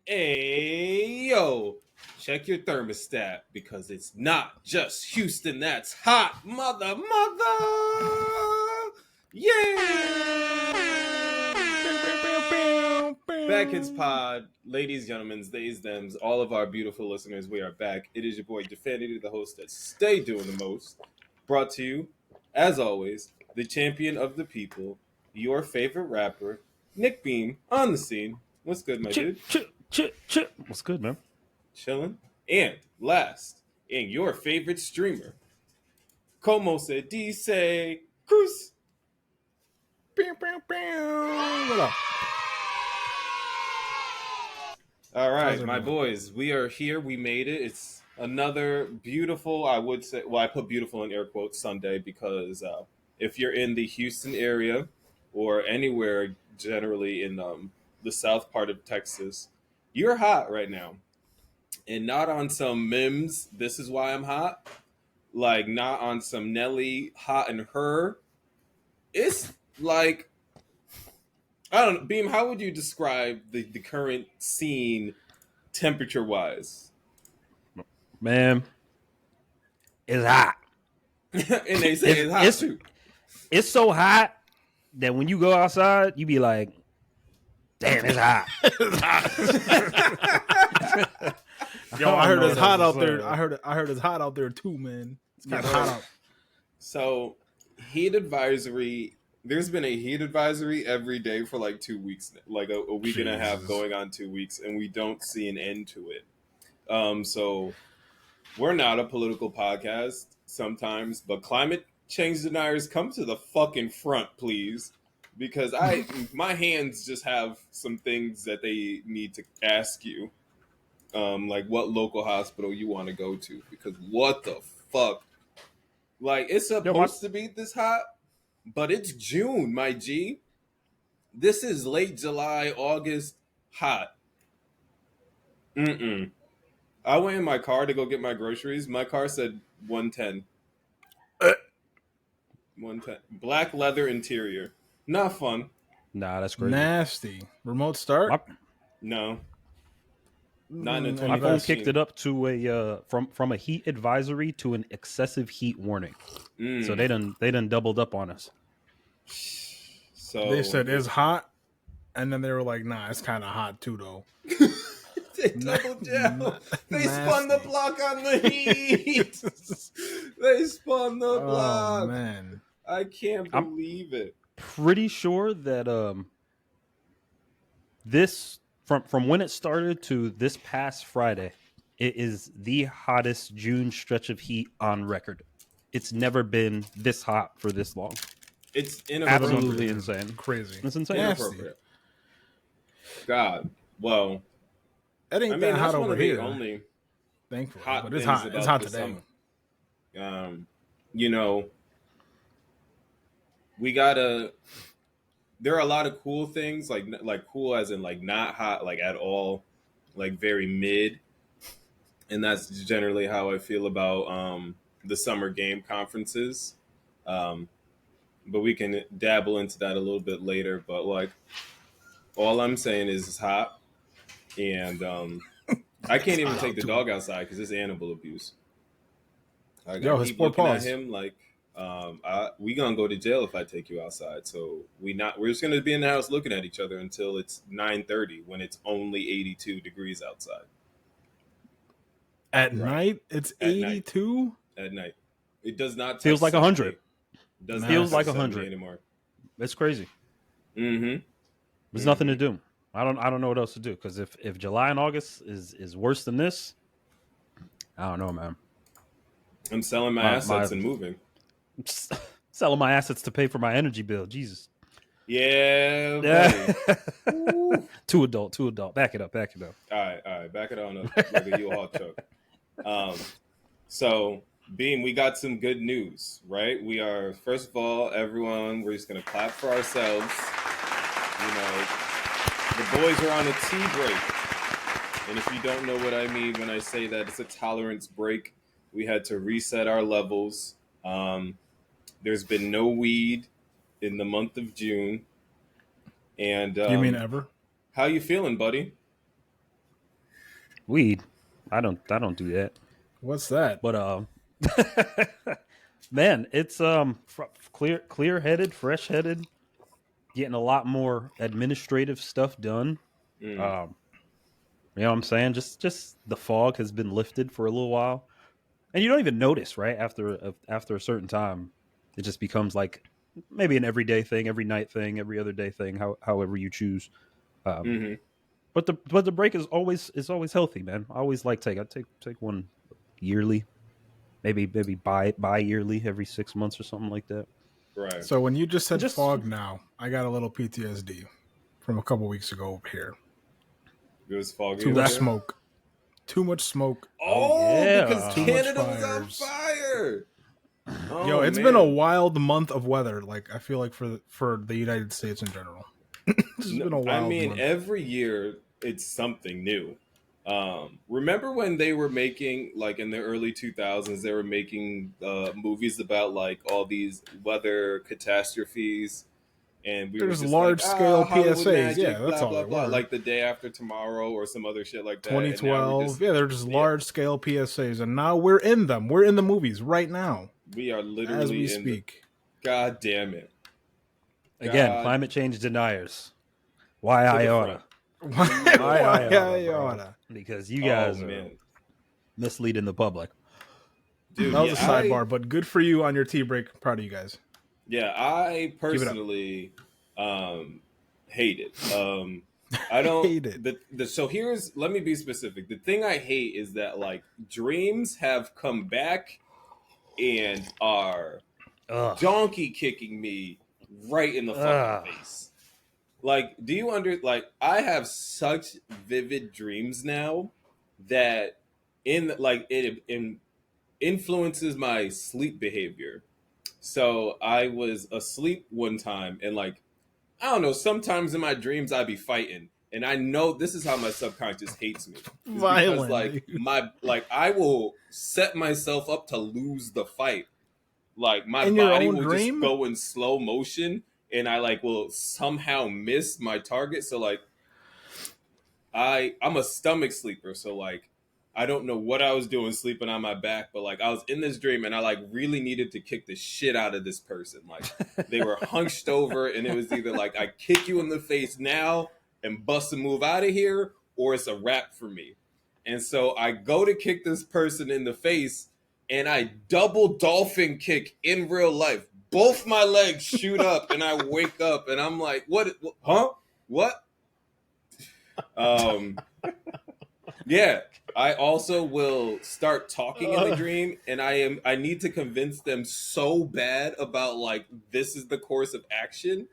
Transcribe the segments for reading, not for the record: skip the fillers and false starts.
Hey, yo, check your thermostat because it's not just Houston that's hot. Mother. Yeah. BadKidzPod, ladies, gentlemen, theys, thems, all of our beautiful listeners, we are back. It is your boy, Jafanity, the host that stay doing the most. Brought to you, as always, the champion of the people, your favorite rapper, Nick Beam, on the scene. What's good, my dude? What's good, man? Chilling. And last, and your favorite streamer, Como se dice, Cruz. What up? All right, How's my everyone? boys, we are here. We made it. It's another beautiful, I would say, well, I put beautiful in air quotes Sunday because if you're in the Houston area or anywhere generally in the south part of Texas, you're hot right now. And not on some Mims, this is why I'm hot. Like, not on some Nelly hot and her. It's like, I don't know. Beam, how would you describe the current scene temperature wise? Man, it's hot. And they say it's hot too. It's so hot that when you go outside, you be like, "Damn, it's hot." Yo, I heard it's hot out there. I heard it's hot out there too, man. It's kind of hot out. So, heat advisory. There's been a heat advisory every day for like 2 weeks, like a week and a half going on 2 weeks, and we don't see an end to it. So we're not a political podcast sometimes, but climate change deniers, come to the fucking front, please, because my hands just have some things that they need to ask you, like what local hospital you want to go to, because what the fuck, like it's supposed to be this hot, but it's June, my G. This is late July, August, hot. I went in my car to go get my groceries. My car said 110. 110. Black leather interior. Not fun. Nah, that's crazy. Nasty. Remote start? No. Not in the My phone 2015. kicked it up to a from a heat advisory to an excessive heat warning. So they done doubled up on us. So They said it's hot, and then they were like, "Nah, it's kind of hot too, though." They doubled down. They spun the block on the heat. They spun the block. Oh man, I can't believe it. Pretty sure that this from when it started to this past Friday, it is the hottest June stretch of heat on record. It's never been this hot for this long. It's inappropriate. Absolutely insane. Crazy. It's insane. Inappropriate. God. Well, it ain't that hot over here. Only thankfully, hot, but it's hot. It's hot today. You know, we gotta. There are a lot of cool things, like cool as in like not hot, like at all, like very mid, and that's generally how I feel about the summer game conferences. But we can dabble into that a little bit later. But like, all I'm saying is it's hot, and I can't even take the dog outside because it's animal abuse. I Yo, his poor looking at paws. him like, we gonna go to jail if I take you outside. So we're just gonna be in the house looking at each other until it's 9:30 when it's only 82 degrees outside. At night, it's 82 at night. It does not feels like 100. Doesn't feels like 100 anymore. It's crazy. Mm-hmm. There's nothing to do. I don't know what else to do, because if July and August is worse than this, I don't know, man. I'm selling my assets and moving. Selling my assets to pay for my energy bill. Jesus. Yeah. Too adult. Back it up. All right. Back it on up like a U-Haul truck. So, Beam, we got some good news, right? We are, first of all, everyone, we're just going to clap for ourselves. You know, the boys are on a tea break. And if you don't know what I mean when I say that, it's a tolerance break. We had to reset our levels. There's been no weed in the month of June. And you mean ever? How you feeling, buddy? Weed. I don't do that. What's that? But man, it's clear headed, fresh headed, getting a lot more administrative stuff done. You know what I'm saying? Just the fog has been lifted for a little while, and you don't even notice, right? After a certain time, it just becomes like maybe an everyday thing, every night thing, every other day thing, however you choose. Mm-hmm. But the break is always healthy, man. I always like take one yearly, maybe bi yearly, every 6 months or something like that. Right. So when you just said fog, now I got a little PTSD from a couple weeks ago over here. It was foggy. Too much smoke. Too much smoke. Oh, yeah. because Canada was on fire. Oh, Yo, it's been a wild month of weather. Like I feel like for the United States in general, it's been a wild. Month. Every year it's something new. Remember when they were making, like in the early 2000s, they were making movies about like all these weather catastrophes, and there's large scale PSAs. Magic, yeah, that's blah, all. Blah, blah, like The Day After Tomorrow or some other shit like that. 2012. Yeah, they're just large scale PSAs, and now we're in them. We're in the movies right now. We are literally as we speak. God damn it! Again, climate change deniers. Why iota? Why iota? Because you guys are misleading the public. Dude, that was a sidebar, but good for you on your tea break. Proud of you guys. Yeah, I personally hate it. I don't hate it. So let me be specific. The thing I hate is that like dreams have come back and are donkey kicking me right in the fucking face. Like, do you I have such vivid dreams now that it influences my sleep behavior. So I was asleep one time and like, I don't know, sometimes in my dreams I'd be fighting. And I know this is how my subconscious hates me. Violent. Because I will set myself up to lose the fight. Like my in body will dream? just go in slow motion and I will somehow miss my target. So like I'm a stomach sleeper. So like I don't know what I was doing sleeping on my back, but like I was in this dream and I really needed to kick the shit out of this person. Like they were hunched over and it was either like I kick you in the face now and bust a move out of here, or it's a wrap for me. And so I go to kick this person in the face and I double dolphin kick in real life. Both my legs shoot up and I wake up and I'm like, what? Huh? What? Yeah. I also will start talking in the dream, and I need to convince them so bad about like this is the course of action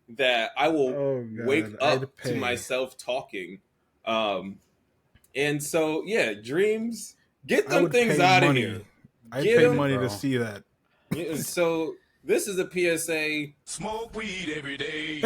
that I will wake up to myself talking. And so yeah, dreams, get them things out of here. I'd pay money to see that. Yeah, so this is a PSA. Smoke weed every day.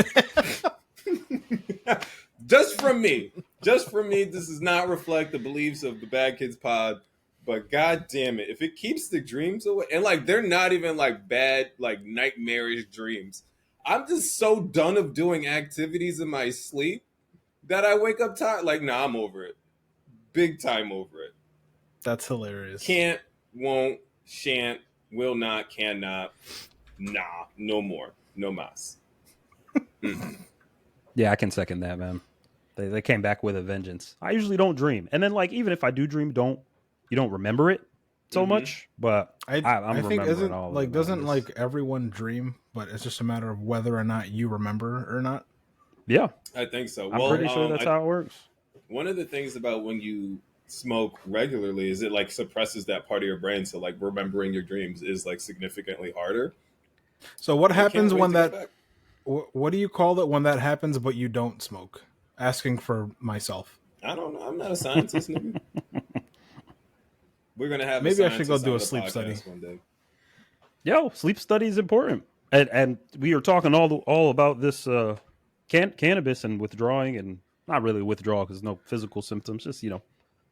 Just from me, this does not reflect the beliefs of the Bad Kids Pod, but god damn it, if it keeps the dreams away, and like they're not even like bad, like nightmarish dreams. I'm just so done of doing activities in my sleep that I wake up tired. Like, nah, I'm over it. Big time over it. That's hilarious. Can't, won't, shan't, will not, cannot. Nah, no more. No mas. Yeah, I can second that, man. They came back with a vengeance. I usually don't dream, and then like even if I do dream, you don't remember it so much. But I'm think remembering all like of it, doesn't like everyone dream, but it's just a matter of whether or not you remember or not. Yeah, I think so. I'm pretty sure that's how it works. One of the things about when you smoke regularly is it like suppresses that part of your brain, so like remembering your dreams is like significantly harder. So what happens when that? What do you call it when that happens, but you don't smoke? Asking for myself. I don't know. I'm not a scientist. We're gonna have maybe I should go do a sleep study one day. Yo, sleep study is important, and we are talking all about this cannabis and withdrawing, and not really withdrawal because no physical symptoms, just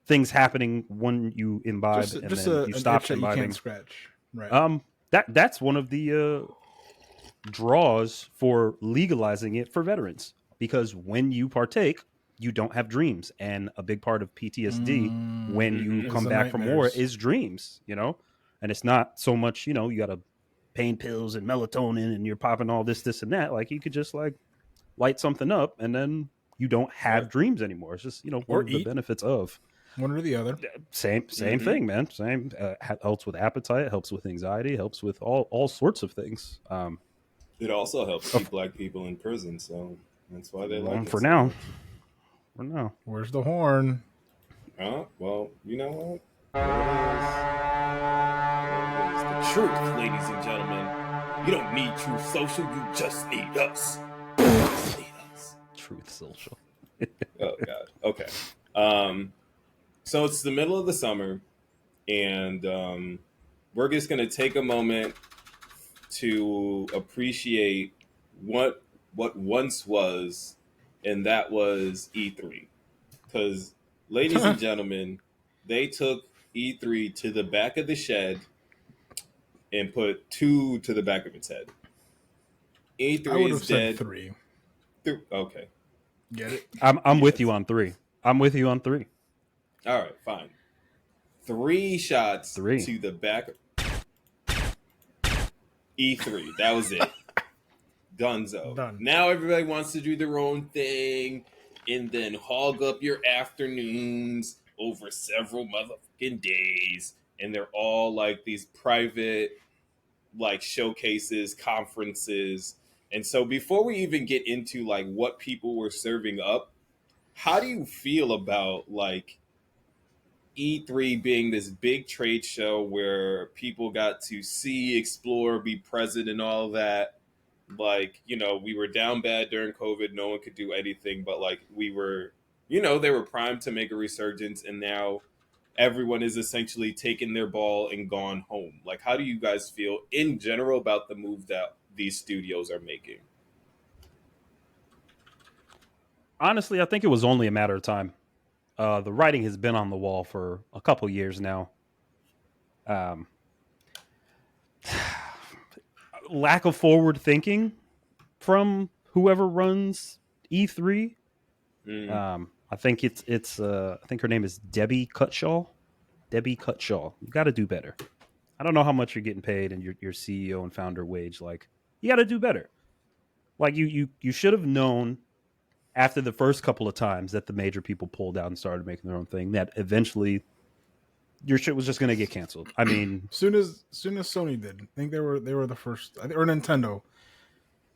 things happening when you imbibe and then you stop imbibing. You can't scratch. Right. That's one of the draws for legalizing it for veterans, because when you partake, you don't have dreams. And a big part of PTSD when you Is come the back from war nightmares. is dreams, and it's not so much, you got to pain pills and melatonin and you're popping all this and that. Like you could just like light something up and then you don't have dreams anymore. It's just, one Or of the eat. benefits of One or the other. same thing, man. Same helps with appetite, helps with anxiety, helps with all sorts of things. It also helps keep black people in prison, so that's why they like it for so now. much. For now. Where's the horn? Well, you know what? There it is. The truth, ladies and gentlemen. You don't need Truth Social, you just need us. Just need us. Truth Social. Oh God. Okay. So it's the middle of the summer, and we're just gonna take a moment to appreciate what once was, and that was E3. Because, ladies and gentlemen, they took E3 to the back of the shed and put 2 to the back of its head. E3 I would is have dead. said 3. Okay. Get it? I'm with you on 3. I'm with you on 3. All right, fine. 3 shots 3. to the back. E3. That was it. Dunzo. Done. Now everybody wants to do their own thing and then hog up your afternoons over several motherfucking days. And they're all like these private like showcases, conferences. And so before we even get into like what people were serving up, how do you feel about like E3 being this big trade show where people got to see, explore, be present and all that? Like, we were down bad during COVID. No one could do anything, but like we were, they were primed to make a resurgence, and now everyone is essentially taken their ball and gone home. Like, how do you guys feel in general about the move that these studios are making? Honestly, I think it was only a matter of time. The writing has been on the wall for a couple years now. Lack of forward thinking from whoever runs E3. I think I think her name is Debbie Cutshaw. Debbie Cutshaw. You got to do better. I don't know how much you're getting paid and your CEO and founder wage. Like, you got to do better. Like you should have known after the first couple of times that the major people pulled out and started making their own thing that eventually your shit was just going to get canceled. I mean, soon as Sony did, I think they were the first, or Nintendo.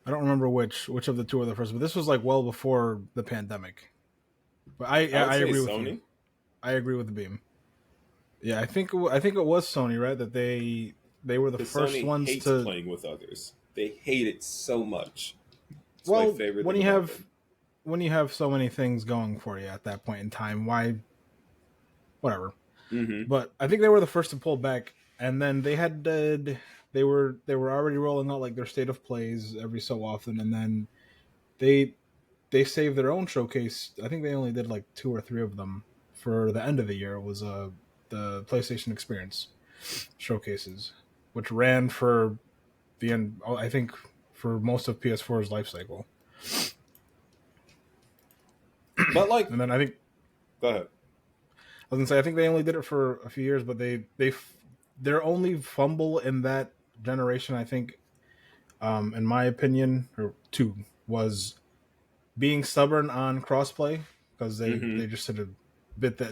I don't remember which of the two were the first, but this was like well before the pandemic. But I agree with you. I agree with the Beam. Yeah, I think it was Sony, right? That they were the first Sony ones hates to playing with others. They hate it so much. It's well, my favorite when thing you about have them. when you have so many things going for you at that point in time, why? Whatever. Mm-hmm. But I think they were the first to pull back, and then they had they were already rolling out like their state of plays every so often, and then they saved their own showcase. I think they only did like 2 or 3 of them for the end of the year. It was the PlayStation Experience showcases, which ran for the end. I think for most of PS4's life cycle. But like, And then I think, go ahead. I was gonna say, I think they only did it for a few years, but their only fumble in that generation, I think, in my opinion, or 2, was being stubborn on crossplay, because they just sort of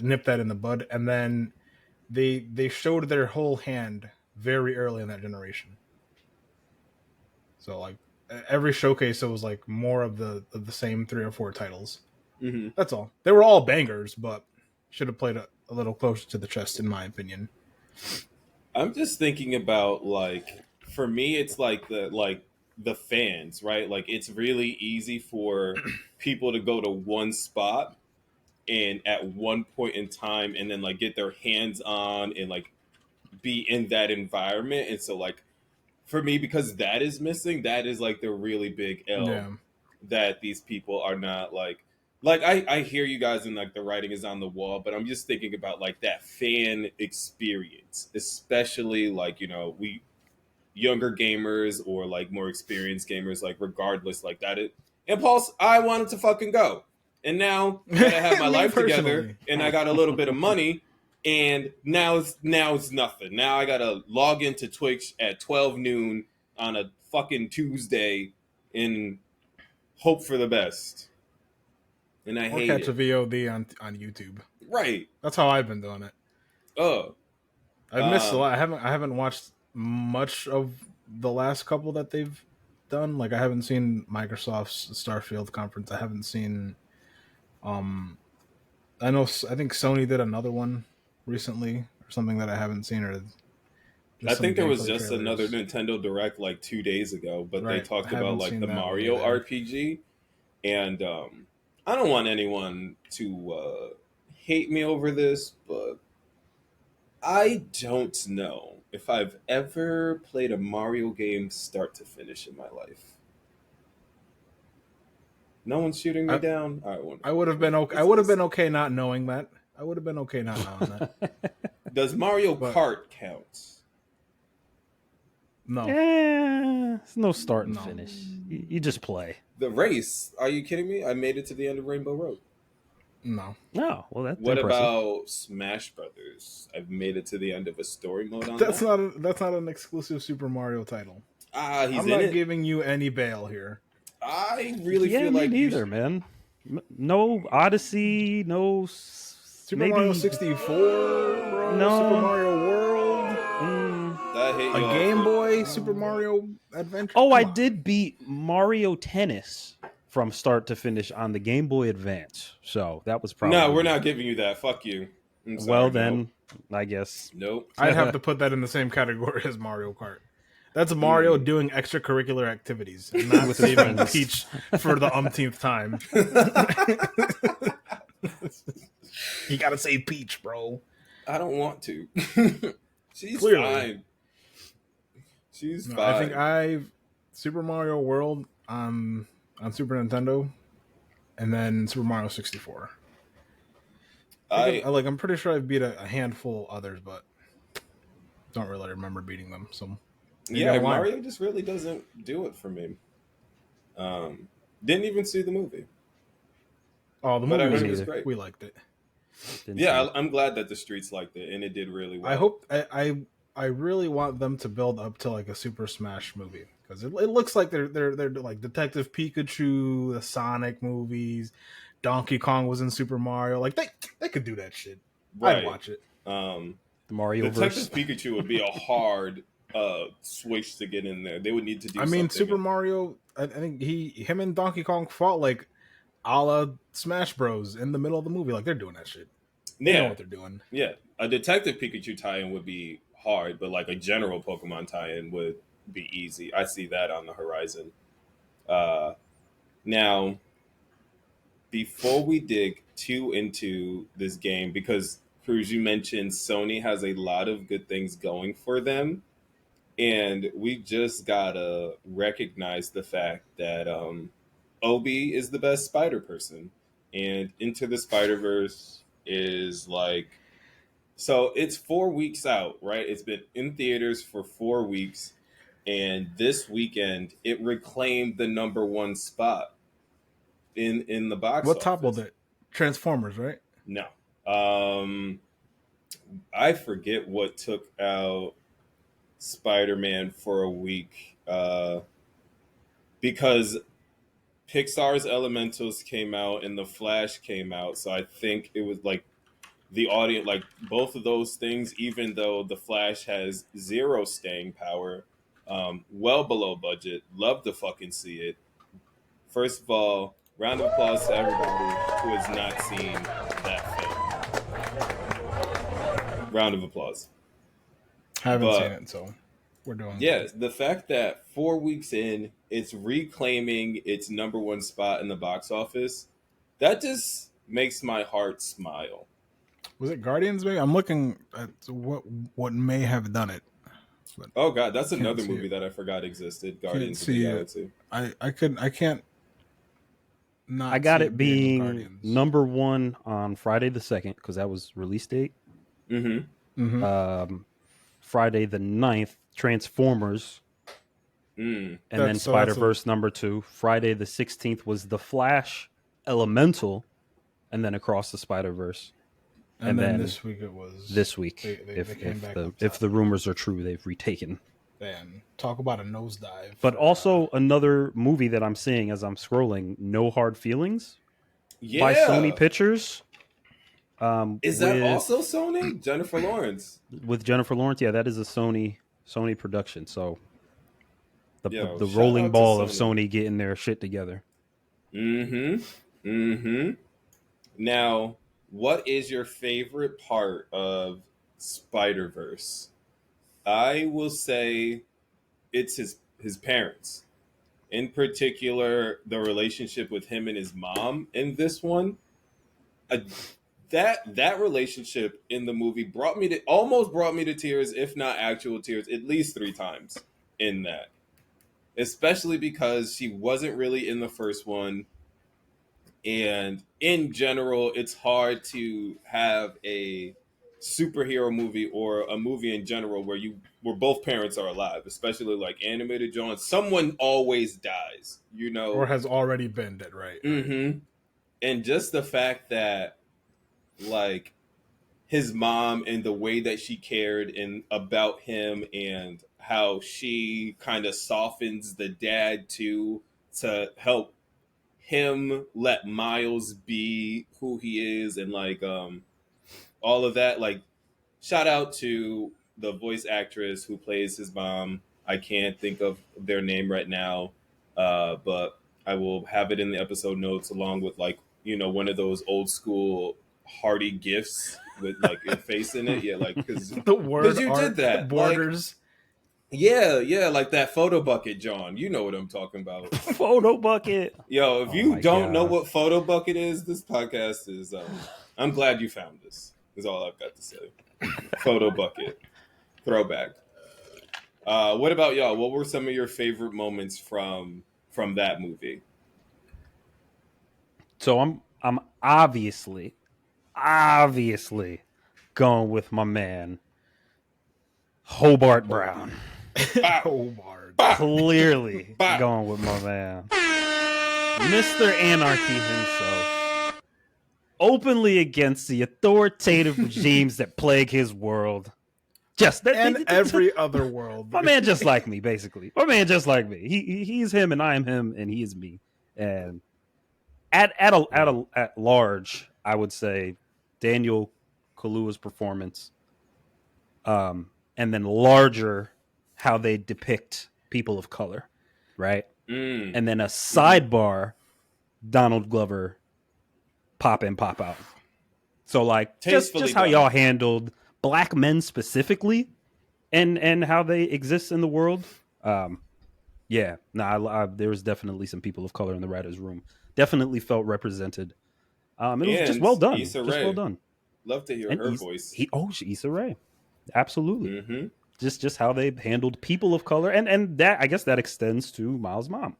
nipped that in the bud, and then they showed their whole hand very early in that generation. So like every showcase, it was like more of the same 3 or 4 titles. Mm-hmm. That's all. They were all bangers, but should have played a little closer to the chest, in my opinion. I'm just thinking about like, for me, it's like the fans, right? Like, it's really easy for people to go to one spot and at one point in time and then like get their hands on and like be in that environment. And so like for me, because that is missing, that is like the really big L that these people are not like I hear you guys and like the writing is on the wall, but I'm just thinking about like that fan experience, especially like, we younger gamers or like more experienced gamers, like regardless, like that it impulse, I wanted to fucking go. And now I gotta have my Me life together, personally. and I got a little bit of money, and now it's nothing. Now I gotta log into Twitch at 12 noon on a fucking Tuesday and hope for the best. And I Or hate catch a it. VOD on YouTube. Right. That's how I've been doing it. Oh. I've missed a lot. I haven't watched much of the last couple that they've done. Like I haven't seen Microsoft's Starfield conference. I haven't seen. I think Sony did another one recently or something that I haven't seen. Or I some think there was gameplay just trailers. another Nintendo Direct like 2 days ago, but they Right. talked I haven't about like seen the that one Mario either. RPG, and I don't want anyone to hate me over this, but I don't know if I've ever played a Mario game start to finish in my life. No one's shooting me down. All right, wonderful. I would have been okay. I would have been okay not knowing that. I would have been okay not knowing that. Does Mario But- Kart count? No. It's no start and No. finish. You just play. The race? Are you kidding me? I made it to the end of Rainbow Road. No. No, well that's What impressive. about Smash Brothers? I've made it to the end of a story mode on That's that. that's not an exclusive Super Mario title. He's I'm in not it. giving you any bail here. I really Yeah, feel me like neither, man. No Odyssey, no Super maybe Mario 64, bro. No. Super Mario World, I hate a y'all Game for- Boy Super Mario Adventure. Oh, I Come on. did beat Mario Tennis from start to finish on the Game Boy Advance, so that was probably No, we're not giving you that. Fuck you. I'm sorry, Well, then I guess Nope. I'd have to put that in the same category as Mario Kart. That's Mario doing extracurricular activities, and not saving friends. Peach for the umpteenth time. You gotta save Peach, bro. I don't want to. She's Clearly. fine. She's No, fine. I think I've Super Mario World on Super Nintendo, and then Super Mario 64. I'm pretty sure I've beat a handful of others, but don't really remember beating them. So yeah, Mario just really doesn't do it for me. Didn't even see the movie. Oh, the But I movie heard it was was great. We liked it. didn't Yeah, see it. I'm glad that the streets liked it, and it did really well. I hope I really want them to build up to like a Super Smash movie because it looks like they're like Detective Pikachu, the Sonic movies, Donkey Kong was in Super Mario. Like they could do that shit. Right. I'd watch it. The Mario Detective verse. Pikachu would be a hard switch to get in there. They would need to do. I mean, something. Super Mario. I think him and Donkey Kong fought like a la Smash Bros. In the middle of the movie. Like they're doing that shit. They know Yeah, what they're doing. yeah. A Detective Pikachu tie-in would be hard, but like a general Pokemon tie-in would be easy. I see that on the horizon. Now, before we dig too into this game, because Cruz, you mentioned Sony has a lot of good things going for them, and we just gotta recognize the fact that Obi is the best Spider person, and Into the Spider-Verse is like, so it's 4 weeks out, right? It's been in theaters for 4 weeks, and this weekend it reclaimed the number one spot in the box. What office. toppled it? Transformers, right? No, I forget what took out Spider-Man for a week, because Pixar's Elementals came out and The Flash came out, so I think it was like the audience, like both of those things, even though The Flash has zero staying power, well below budget, love to fucking see it. First of all, round of applause to everybody who has not seen that film. Round of applause. I haven't But- seen it, so we're doing. Yeah, the fact that 4 weeks in, it's reclaiming its number one spot in the box office, that just makes my heart smile. Was it Guardians? Maybe I'm looking at what may have done it. But Oh god, that's Can't another see movie it. that I forgot existed. Guardians of see the it. Galaxy. I can't. Not I got see it being Guardians. number one on Friday the 2nd because that was release date. Mm-hmm. Mhm. Friday the 9th, Transformers, Mm. and then That's- so that's Spider-Verse number 2. Friday the 16th was The Flash, Elemental, and then Across the Spider-Verse. And then this week it was this week. They came back if the rumors are true, they've retaken. Man, talk about a nosedive. But also another movie that I'm seeing as I'm scrolling, No Hard Feelings, by Sony Pictures. Is that also Sony? Jennifer Lawrence. With Jennifer Lawrence, yeah, that is a Sony production. So the shout rolling out to ball of Sony. Sony getting their shit together. Now, what is your favorite part of Spider-Verse? I will say it's his parents. In particular, the relationship with him and his mom in this one. That relationship in the movie almost brought me to tears, if not actual tears, at least 3 times in that. Especially because she wasn't really in the first one. And in general, it's hard to have a superhero movie or a movie in general where both parents are alive, especially like animated John. Someone always dies, or has already been dead, right? Mm-hmm. And just the fact that like his mom and the way that she cared about him and how she kind of softens the dad to help him let Miles be who he is, and like all of that. Like, shout out to the voice actress who plays his mom. I can't think of their name right now, but I will have it in the episode notes along with like one of those old school Hardy gifts with like your face in it. Yeah, like because the word you art did that borders. Like, yeah, like that photo bucket, John. You know what I'm talking about. Photo bucket. Yo, if you don't know what photo bucket is, this podcast is. I'm glad you found this. Is all I've got to say. Photo bucket, throwback. What about y'all? What were some of your favorite moments from that movie? So I'm obviously going with my man Hobart Brown. Hobart. Clearly going with my man Mr. Anarchy himself, openly against the authoritative regimes that plague his world. Every other world. My man just like me, basically. My man just like me. He's him and I am him and he is me. And at large, I would say Daniel Kaluuya's performance, and then larger how they depict people of color, right? And then a sidebar, Donald Glover pop in, pop out. So like just how y'all handled black men specifically and how they exist in the world. There was definitely some people of color in the writer's room. Definitely felt represented. It was just well done. Well done. Love to hear her voice. Issa Rae. Absolutely. Mm-hmm. Just how they handled people of color. And that, I guess that extends to Miles' mom.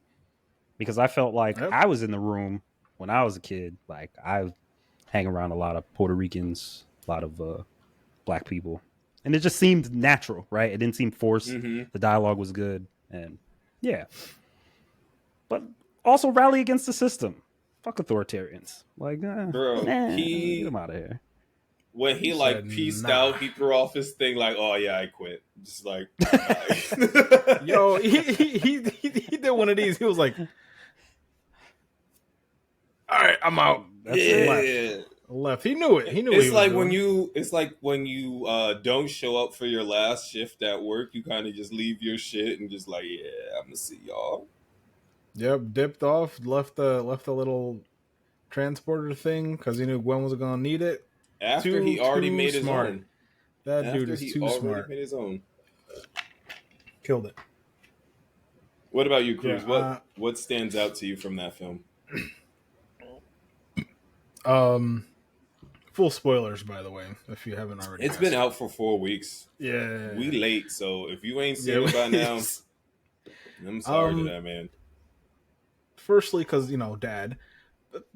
Because I felt like I was in the room when I was a kid. Like, I hang around a lot of Puerto Ricans, a lot of black people. And it just seemed natural, right? It didn't seem forced. Mm-hmm. The dialogue was good. And, yeah. But also rally against the system. Fuck authoritarians. Like, bro, get them out of here. When he pieced out, he threw off his thing like, "Oh yeah, I quit." Just like, yo, he did one of these. He was like, "All right, I'm out." That's it. Left. He knew it. He knew. It's like when you don't show up for your last shift at work. You kind of just leave your shit and just like, yeah, I'm gonna see y'all. Yep, dipped off, left the little transporter thing because he knew Gwen was gonna need it. After he already made his own. That dude is too smart. Made his own. Killed it. What about you, Cruz? What stands out to you from that film? Full spoilers, by the way, if you haven't already. It's been out for 4 weeks. Yeah. We late, so if you ain't seen it by now, I'm sorry to that, man. Firstly, because, Dad.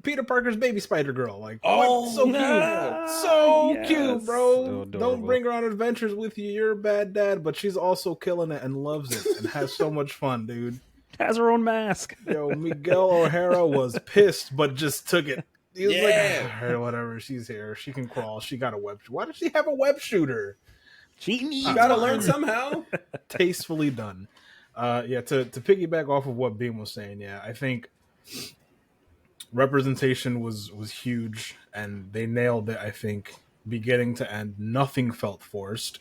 Peter Parker's baby Spider-Girl. Like, so cute. So cute, bro. So don't bring her on adventures with you. You're a bad dad, but she's also killing it and loves it and has so much fun, dude. Has her own mask. Yo, Miguel O'Hara was pissed, but just took it. He was like, all right, whatever. She's here. She can crawl. She got a web. Why does she have a web shooter? She needs You gotta one. learn somehow. Tastefully done. Yeah. To piggyback off of what Beam was saying, yeah, I think representation was huge, and they nailed it. I think beginning to end, nothing felt forced.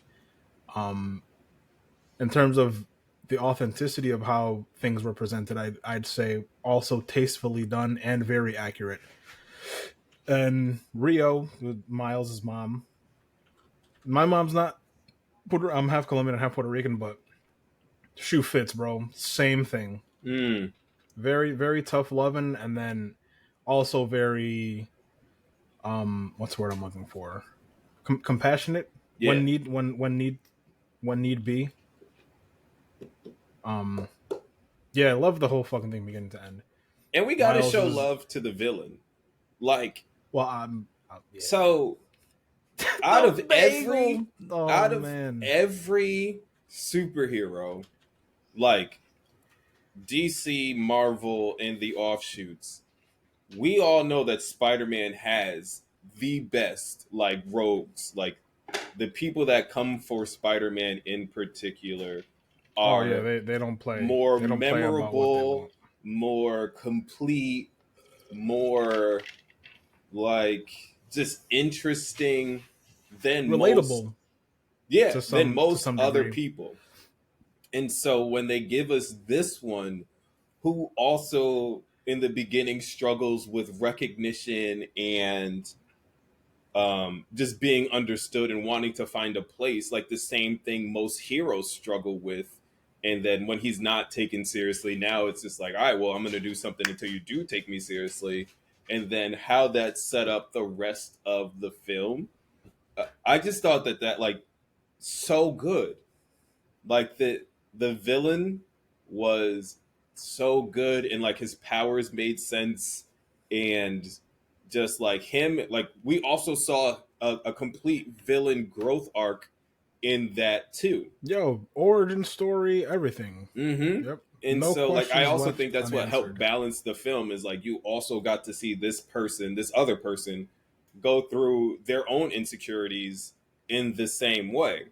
In terms of the authenticity of how things were presented, I'd say also tastefully done and very accurate. And Rio, with Miles' mom, my mom's not I'm half Colombian and half Puerto Rican, but shoe fits, bro. Same thing. Very, very tough loving, and then also very what's the word I'm looking for? Compassionate when need be. Yeah, I love the whole fucking thing beginning to end. And we gotta show love to the villain. Like, well, yeah. So out of every superhero, like DC, Marvel, and the offshoots, we all know that Spider-Man has the best, like, rogues. Like, the people that come for Spider-Man in particular are they don't play more they don't memorable, more complete, more like just interesting than relatable. Than most other people. And so when they give us this one, who also in the beginning struggles with recognition and just being understood and wanting to find a place, like the same thing most heroes struggle with. And then when he's not taken seriously, now it's just like, all right, well, I'm going to do something until you do take me seriously. And then how that set up the rest of the film, I just thought that like so good. Like the villain was so good, and like his powers made sense, and just like him, like we also saw a complete villain growth arc in that too. Yo, origin story, everything. Yep. And no, so like I also think that's what helped balance the film, is like you also got to see this other person go through their own insecurities in the same way.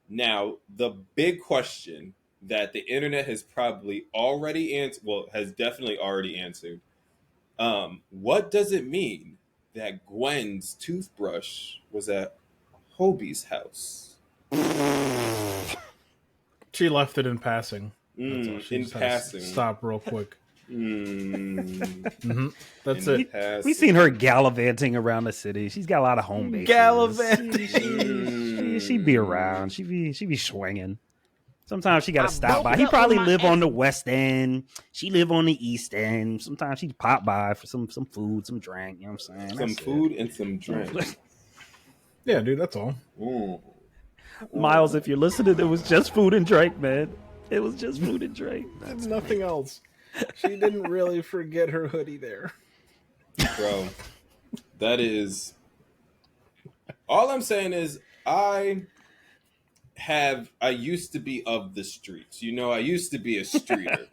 Now, the big question that the internet has probably already answered, well, has definitely already answered, what does it mean that Gwen's toothbrush was at Hobie's house? She left it in passing. In passing. Stop real quick. That's it. We've seen her gallivanting around the city. She's got a lot of home bases. Gallivanting. She be around. She be swinging. Sometimes she got to stop by. He probably live on the West End. She live on the East End. Sometimes she pop by for some food, some drink. You know what I'm saying? Some food and some drink. Yeah, dude, that's all. Miles, if you're listening, it was just food and drink, man. It was just food and drink. That's nothing else. She didn't really forget her hoodie there. Bro, that is... All I'm saying is I used to be of the streets. You know, I used to be a streeter.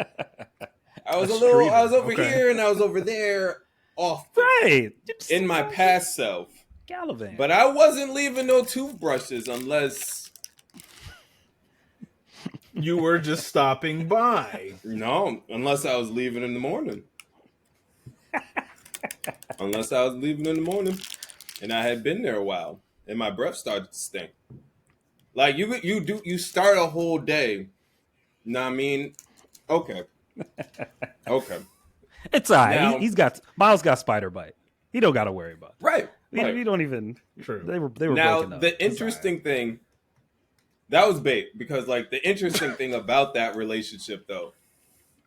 I was over here and I was over there often. Right. In my past self. Gallivant. But I wasn't leaving no toothbrushes unless... You were just stopping by. No, unless I was leaving in the morning. Unless I was leaving in the morning. And I had been there a while. And my breath started to stink. Like, you start a whole day. Know what I mean? Okay. It's all right. Now, Miles got spider bite. He don't got to worry about it. Right. We don't even... True. They were now, broken up. The interesting thing... That was bait, because like the interesting thing about that relationship, though,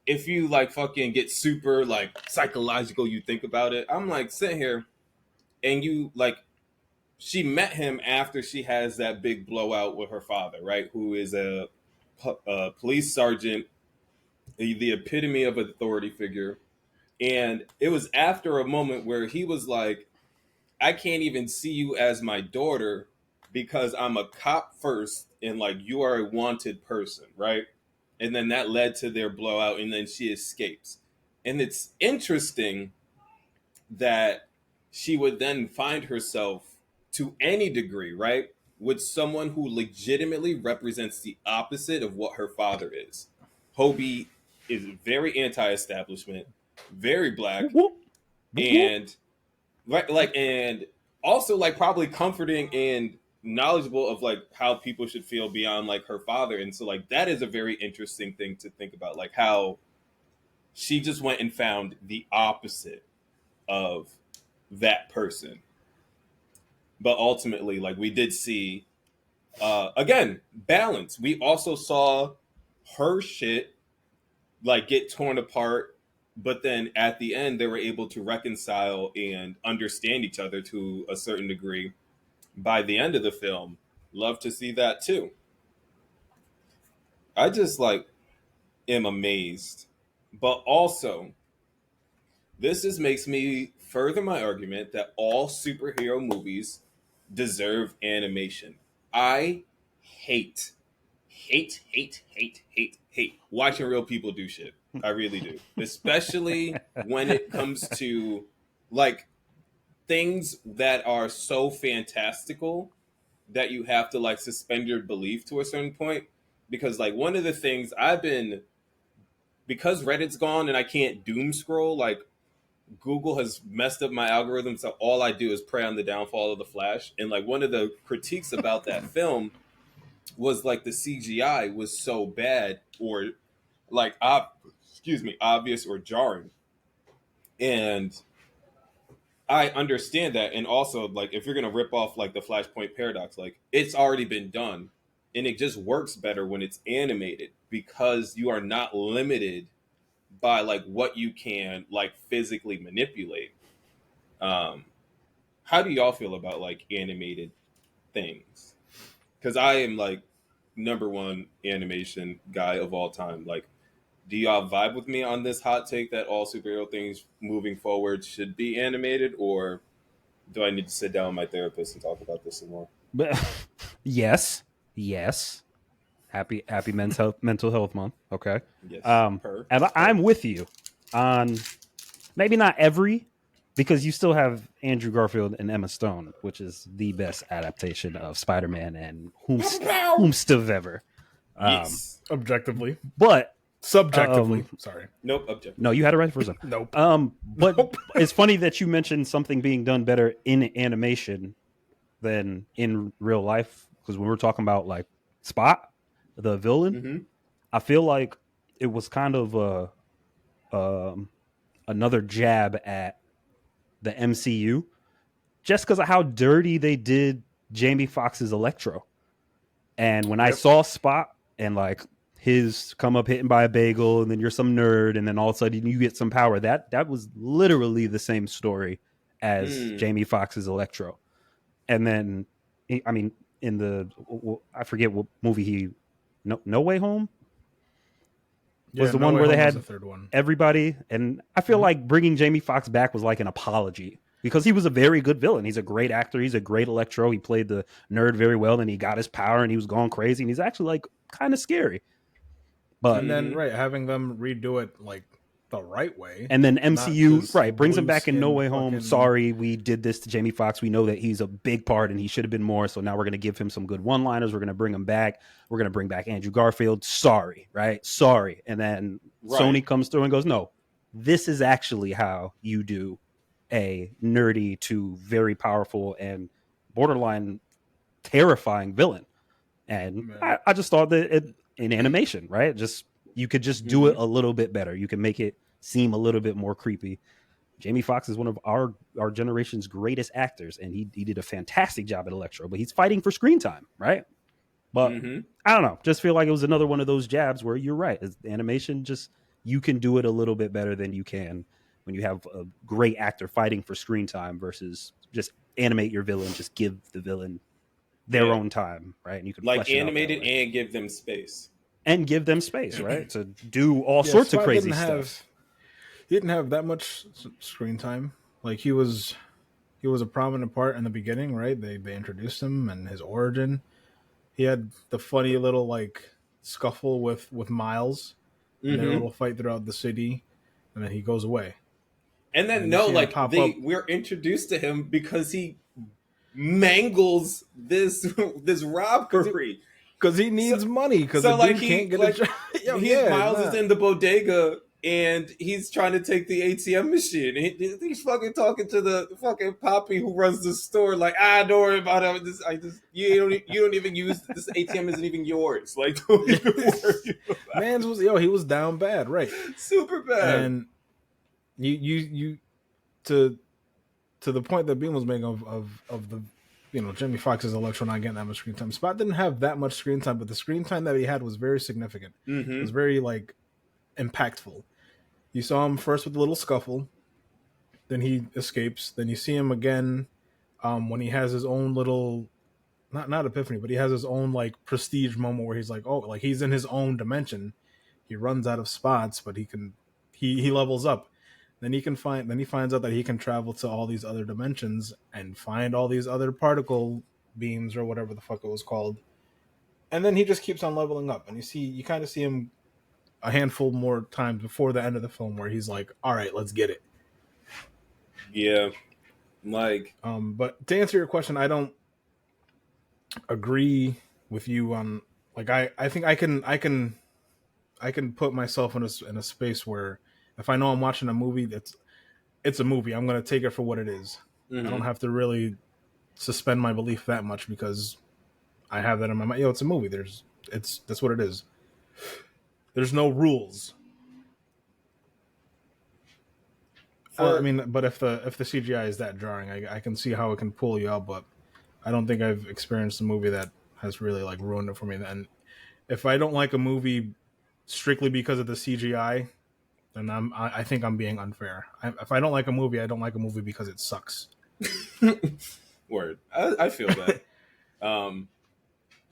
if you like fucking get super like psychological, you think about it. I'm like sitting here, and you like, she met him after she has that big blowout with her father, right? Who is a police sergeant, the epitome of an authority figure, and it was after a moment where he was like, "I can't even see you as my daughter." Because I'm a cop first, and like you are a wanted person, right? and then that led to their blowout, and then she escapes. And it's interesting that she would then find herself, to any degree, right, with someone who legitimately represents the opposite of what her father is. Hobie is very anti-establishment, very black, Whoop, whoop, whoop. and like and also like probably comforting and knowledgeable of like how people should feel beyond like her father. And so like that is a very interesting thing to think about, like how she just went and found the opposite of that person. But ultimately, like we did see again, balance. We also saw her shit like get torn apart, but then at the end they were able to reconcile and understand each other to a certain degree by the end of the film. Love to see that too. I just like am amazed. But also, this just makes me further my argument that all superhero movies deserve animation. I hate, hate watching real people do shit. I really do. Especially when it comes to like things that are so fantastical that you have to like suspend your belief to a certain point. Because like one of the things because Reddit's gone and I can't doom scroll, like Google has messed up my algorithm, so all I do is pray on the downfall of the Flash. And like one of the critiques about that film was like the CGI was so bad or like obvious or jarring. And I understand that. And also like if you're gonna rip off like the Flashpoint paradox, like it's already been done. And it just works better when it's animated because you are not limited by like what you can like physically manipulate. How do y'all feel about like animated things? Because I am like number one animation guy of all time. Like, do y'all vibe with me on this hot take that all superhero things moving forward should be animated, or do I need to sit down with my therapist and talk about this some more? But yes, yes. Happy mental health month. Okay. Yes, And I'm with you on maybe not every, because you still have Andrew Garfield and Emma Stone, which is the best adaptation of Spider-Man and whomst ever. Yes. Objectively, But subjectively, sorry. Nope. Objective. no, you had it right the first time. Nope. But Nope. it's funny that you mentioned something being done better in animation than in real life, because when we're talking about like Spot, the villain, Mm-hmm. I feel like it was kind of another jab at the MCU, just because of how dirty they did Jamie Foxx's Electro. And when I saw Spot and like his come up hitting by a bagel, and then you're some nerd, and then all of a sudden you get some power, that was literally the same story as Jamie Foxx's Electro. And then, I mean, in the I forget what movie he No Way Home was the No one Way where they Home was had the third one. everybody, and I feel like bringing Jamie Foxx back was like an apology, because he was a very good villain. He's a great actor. He's a great Electro. He played the nerd very well, and he got his power, and he was going crazy, and he's actually like kind of scary. But And then having them redo it like the right way, and then not MCU just brings him back in No blue-skinned Way Home. fucking- Sorry, we did this to Jamie Foxx. We know that he's a big part and he should have been more. So now we're going to give him some good one-liners. We're going to bring him back. We're going to bring back Andrew Garfield. Sorry, right? Sorry. And then Sony comes through and goes, no, this is actually how you do a nerdy to very powerful and borderline terrifying villain. And I just thought that in animation, right? Just you could just do it a little bit better. You can make it seem a little bit more creepy. Jamie Foxx is one of our generation's greatest actors, and he did a fantastic job at Electro, but he's fighting for screen time, right? But I don't know. Just feel like it was another one of those jabs where you're right. Animation, just you can do it a little bit better than you can when you have a great actor fighting for screen time versus just animate your villain, just give the villain their own time, right? And you can like animate it and give them space. And give them space, right? To do all sorts of crazy stuff. He didn't have that much screen time. Like he was a prominent part in the beginning, right? They introduced him and his origin. He had the funny little like scuffle with Miles and their little fight throughout the city, and then he goes away. And then you see him pop up. we're introduced to him because he mangles this robbery because he needs money because he can't get a job. Miles is in the bodega and he's trying to take the ATM machine. He's fucking talking to the fucking poppy who runs the store like, don't worry about it. You don't even use this ATM isn't even yours. Like, don't even worry about it. He was down bad, right? Super bad. And you to the point that Beam was making of the Jimmy Fox's Electro not getting that much screen time. Spot didn't have that much screen time, but the screen time that he had was very significant. It was very like impactful. You saw him first with the little scuffle, then he escapes. Then you see him again when he has his own little not epiphany, but he has his own like prestige moment where he's like, oh, like he's in his own dimension. He runs out of spots, but he levels up. Then he finds out that he can travel to all these other dimensions and find all these other particle beams or whatever the fuck it was called. And then he just keeps on leveling up. And you kind of see him a handful more times before the end of the film where he's like, all right, let's get it. Yeah. Like, but to answer your question, I don't agree with you on, like, I think I can put myself in a space where if I know I'm watching a movie, it's a movie. I'm going to take it for what it is. I don't have to really suspend my belief that much because I have that in my mind. It's a movie. That's what it is. There's no rules. But if the CGI is that jarring, I can see how it can pull you out. But I don't think I've experienced a movie that has really like ruined it for me. And if I don't like a movie strictly because of the CGI, then I think I'm being unfair. If I don't like a movie, I don't like a movie because it sucks. Word. I feel that.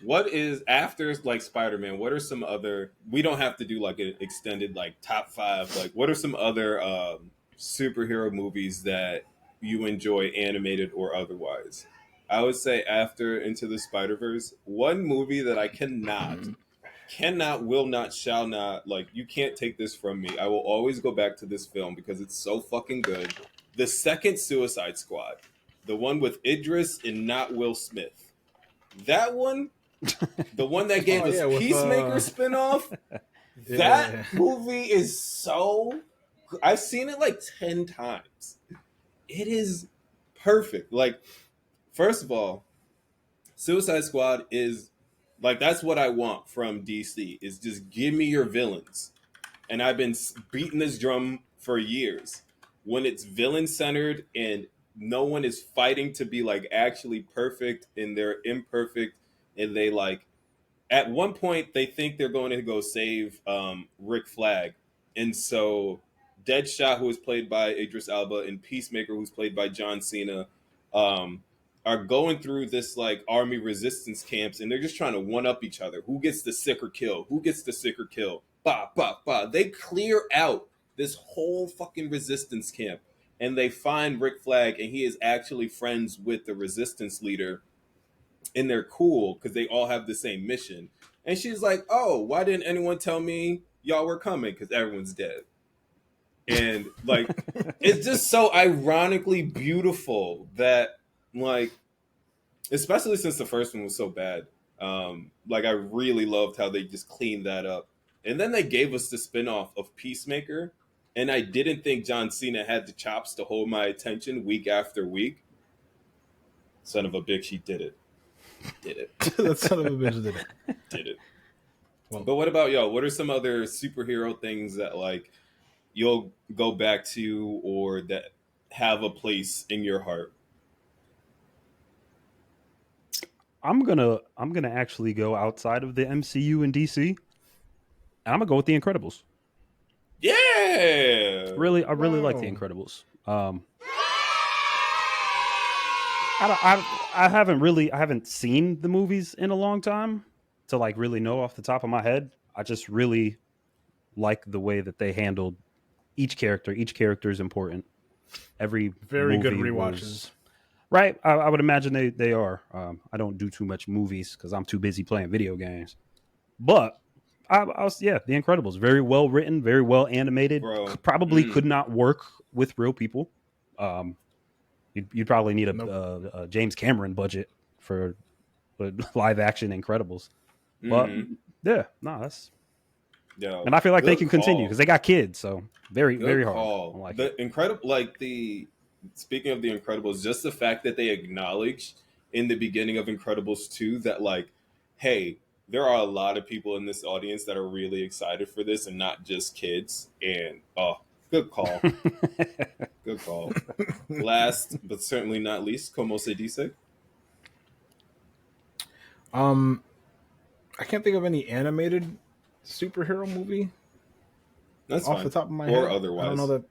What is after like Spider-Man? What are some other? We don't have to do like an extended like top 5. Like, what are some other superhero movies that you enjoy, animated or otherwise? I would say after Into the Spider-Verse, one movie that I cannot, will not, shall not, like, you can't take this from me. I will always go back to this film because it's so fucking good. The second Suicide Squad, the one with Idris and not Will Smith. That one, the one that gave us Peacemaker spinoff. That movie is so. I've seen it like 10 times. It is perfect. Like, first of all, Suicide Squad is like, that's what I want from DC, is just give me your villains. And I've been beating this drum for years. When it's villain centered and no one is fighting to be like actually perfect and they're imperfect, and they like at one point they think they're going to go save Rick Flag, and so Deadshot, who is played by Idris Elba, and Peacemaker, who's played by John Cena, are going through this like army resistance camps, and they're just trying to one up each other. Who gets the sicker kill? Who gets the sicker kill? Bah, bah, bah. They clear out this whole fucking resistance camp, and they find Rick Flag, and he is actually friends with the resistance leader, and they're cool because they all have the same mission. And she's like, oh, why didn't anyone tell me y'all were coming? Because everyone's dead. And like, it's just so ironically beautiful that, like, especially since the first one was so bad, like, I really loved how they just cleaned that up. And then they gave us the spinoff of Peacemaker, and I didn't think John Cena had the chops to hold my attention week after week. Son of a bitch, he did it. That son of a bitch did it. Did it. Well, but what about y'all? What are some other superhero things that like you'll go back to or that have a place in your heart? I'm gonna actually go outside of the MCU and DC. And I'm gonna go with the Incredibles. Yeah, I really like the Incredibles. I haven't seen the movies in a long time to like really know off the top of my head. I just really like the way that they handled each character. Each character is important. Every very good rewatches. Right, I would imagine they are. I don't do too much movies because I'm too busy playing video games. But I was, yeah, The Incredibles, very well written, very well animated. Bro. Probably could not work with real people. You'd probably need Nope. a James Cameron budget for live action Incredibles. But yeah, no, that's Yo, and I feel like they good can continue call. because they got kids, so very Good very hard. call. I like The it. incredible, like speaking of the Incredibles, just the fact that they acknowledged in the beginning of Incredibles 2 that like, hey, there are a lot of people in this audience that are really excited for this and not just kids. And good call. Good call. Last but certainly not least, como se dice? I can't think of any animated superhero movie That's off fine. the top of my Or head. otherwise. I don't know that.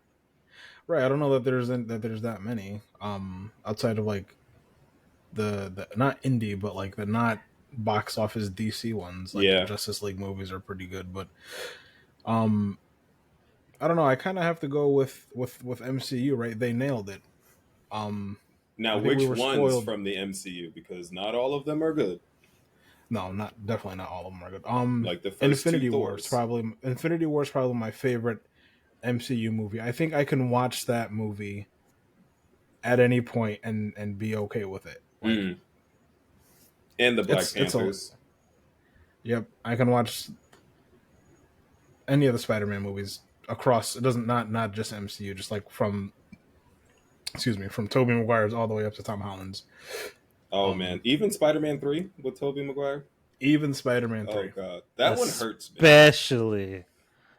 Right, I don't know that there's that many. Outside of like the not indie, but like the not box office DC ones. Like Yeah. the Justice League movies are pretty good, but I don't know. I kind of have to go with MCU. Right, they nailed it. Now, I think which we were ones spoiled. from the MCU? Because not all of them are good. No, definitely not all of them are good. Like the first Infinity two War is Thors. probably my favorite MCU movie. I think I can watch that movie at any point and be okay with it. Like And the Black it's Panthers. yep, I can watch any of the Spider-Man movies across. It doesn't not just MCU, just like from Tobey Maguire's all the way up to Tom Holland's. Oh man, even Spider-Man 3 with Tobey Maguire. Even Spider-Man Oh 3. god, that one hurts me. Especially,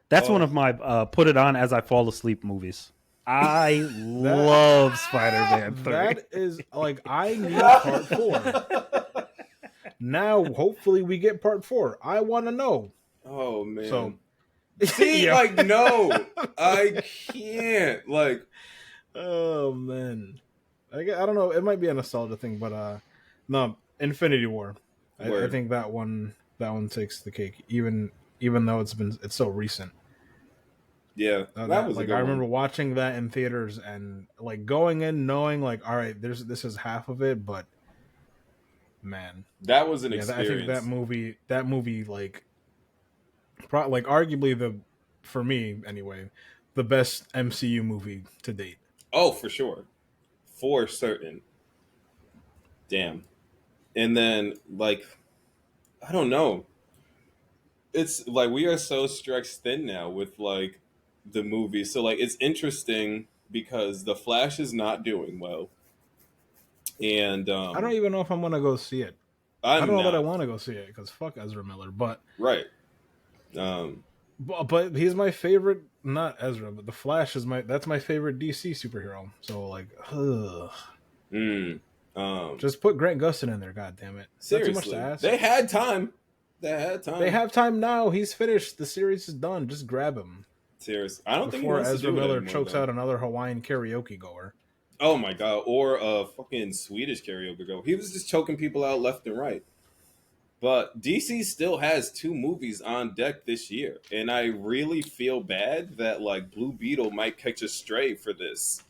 that's one of my put it on as I fall asleep movies. I love Spider-Man 3. That is like I need part 4. Now, hopefully, we get part 4. I want to know. Oh man. So, see, yeah. like no, I can't. Like, oh man, I don't know. It might be a nostalgia thing, but no, Infinity War. I think that one takes the cake, even though it's so recent. Yeah, that was like a good I remember one. watching that in theaters and like going in knowing like, all right, this is half of it, but man, That was an I experience. think that movie like arguably for me anyway, the best MCU movie to date. Oh, for sure, for certain. Damn. And then like, I don't know. It's like we are so stretched thin now with like the movies. So like it's interesting because The Flash is not doing well. And I don't even know if I'm gonna go see it. I don't know that I want to go see it because fuck Ezra Miller, but right. But he's my favorite. Not Ezra, but the Flash is that's my favorite DC superhero. So like, just put Grant Gustin in there. God damn it! Seriously, not too much to ask. They had time. They have time now. He's finished. The series is done. Just grab him. Seriously, I don't think he before wants Ezra to do Miller it anymore, chokes though. out another Hawaiian karaoke goer. Oh my god! Or a fucking Swedish karaoke goer. He was just choking people out left and right. But DC still has 2 movies on deck this year, and I really feel bad that like Blue Beetle might catch a stray for this.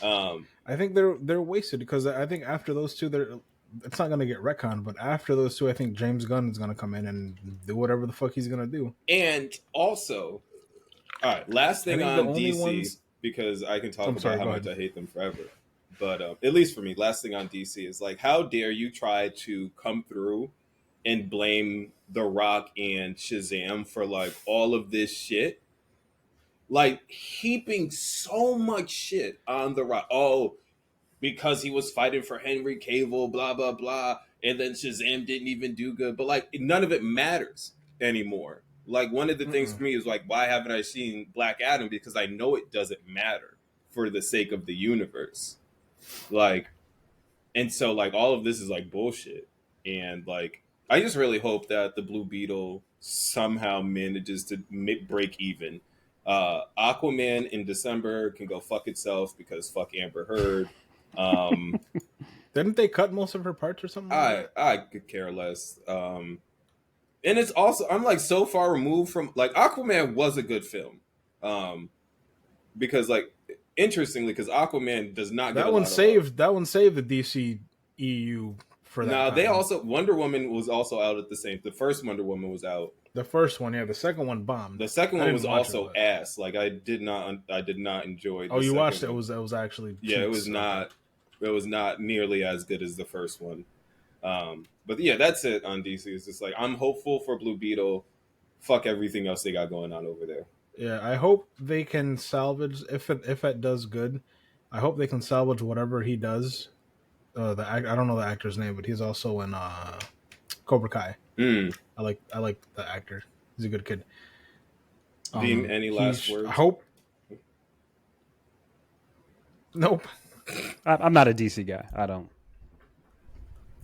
I think they're wasted because I think after those 2, it's not going to get retconned. But after those 2, I think James Gunn is going to come in and do whatever the fuck he's going to do. And also, all right, last thing on DC because I can talk about how much I hate them forever. But at least for me, last thing on DC is like, how dare you try to come through and blame The Rock and Shazam for like all of this shit, like heaping so much shit on The Rock. Oh, because he was fighting for Henry Cavill, blah blah blah, and then Shazam didn't even do good. But like none of it matters anymore. Like one of the things for me is like, why haven't I seen Black Adam? Because I know it doesn't matter for the sake of the universe. Like, and so like all of this is like bullshit, and like I just really hope that the Blue Beetle somehow manages to break even. Aquaman in December can go fuck itself because fuck Amber Heard. Didn't they cut most of her parts or something? I could care less. And it's also I'm like so far removed from like Aquaman was a good film, because like interestingly because Aquaman does not get that one saved the DC EU for that. No, time. they also Wonder Woman was also out at the same. The first Wonder Woman was out. The first one, yeah. The second one bombed. The second one was also it, ass. Like I did not enjoy. Oh, you watched it? One. It was actually yeah. It was not. It was not nearly as good as the first one. But yeah, that's it on DC. It's just like I'm hopeful for Blue Beetle. Fuck everything else they got going on over there. Yeah, I hope they can salvage if it does good. I hope they can salvage whatever he does. I don't know the actor's name, but he's also in Cobra Kai. I like the actor. He's a good kid. Dean, any last words? I hope. Nope. I'm not a DC guy. I don't.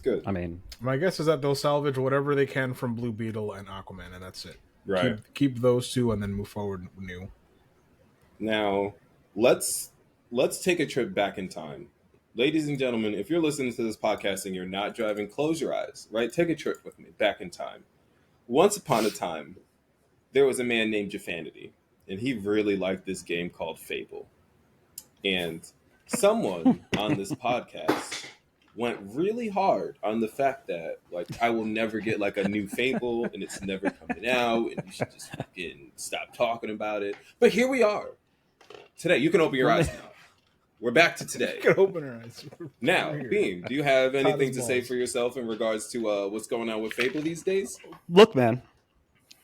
Good. I mean, my guess is that they'll salvage whatever they can from Blue Beetle and Aquaman, and that's it. Right. Keep those two, and then move forward new. Now, let's take a trip back in time. Ladies and gentlemen, if you're listening to this podcast and you're not driving, close your eyes, right? Take a trip with me back in time. Once upon a time, there was a man named Jafanity, and he really liked this game called Fable. And someone on this podcast went really hard on the fact that, like, I will never get, like, a new Fable, and it's never coming out, and you should just fucking stop talking about it. But here we are. Today, you can open your eyes now. We're back to today. You can open our eyes. Now, Beam, do you have anything to say for yourself in regards to what's going on with Fable these days? Look, man,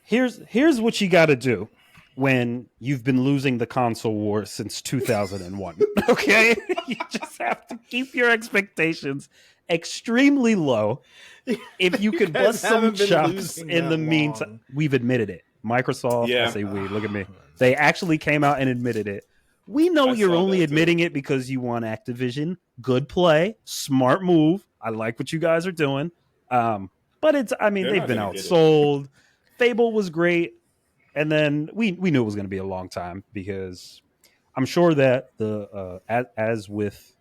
here's what you got to do when you've been losing the console war since 2001. Okay, you just have to keep your expectations extremely low. If you could bust some chops in the meantime, we've admitted it. Microsoft, I say we. Look at me. They actually came out and admitted it. We know you're only admitting it because you want Activision. Good play, smart move. I like what you guys are doing. But they've been outsold. Fable was great. And then we knew it was going to be a long time because I'm sure that as with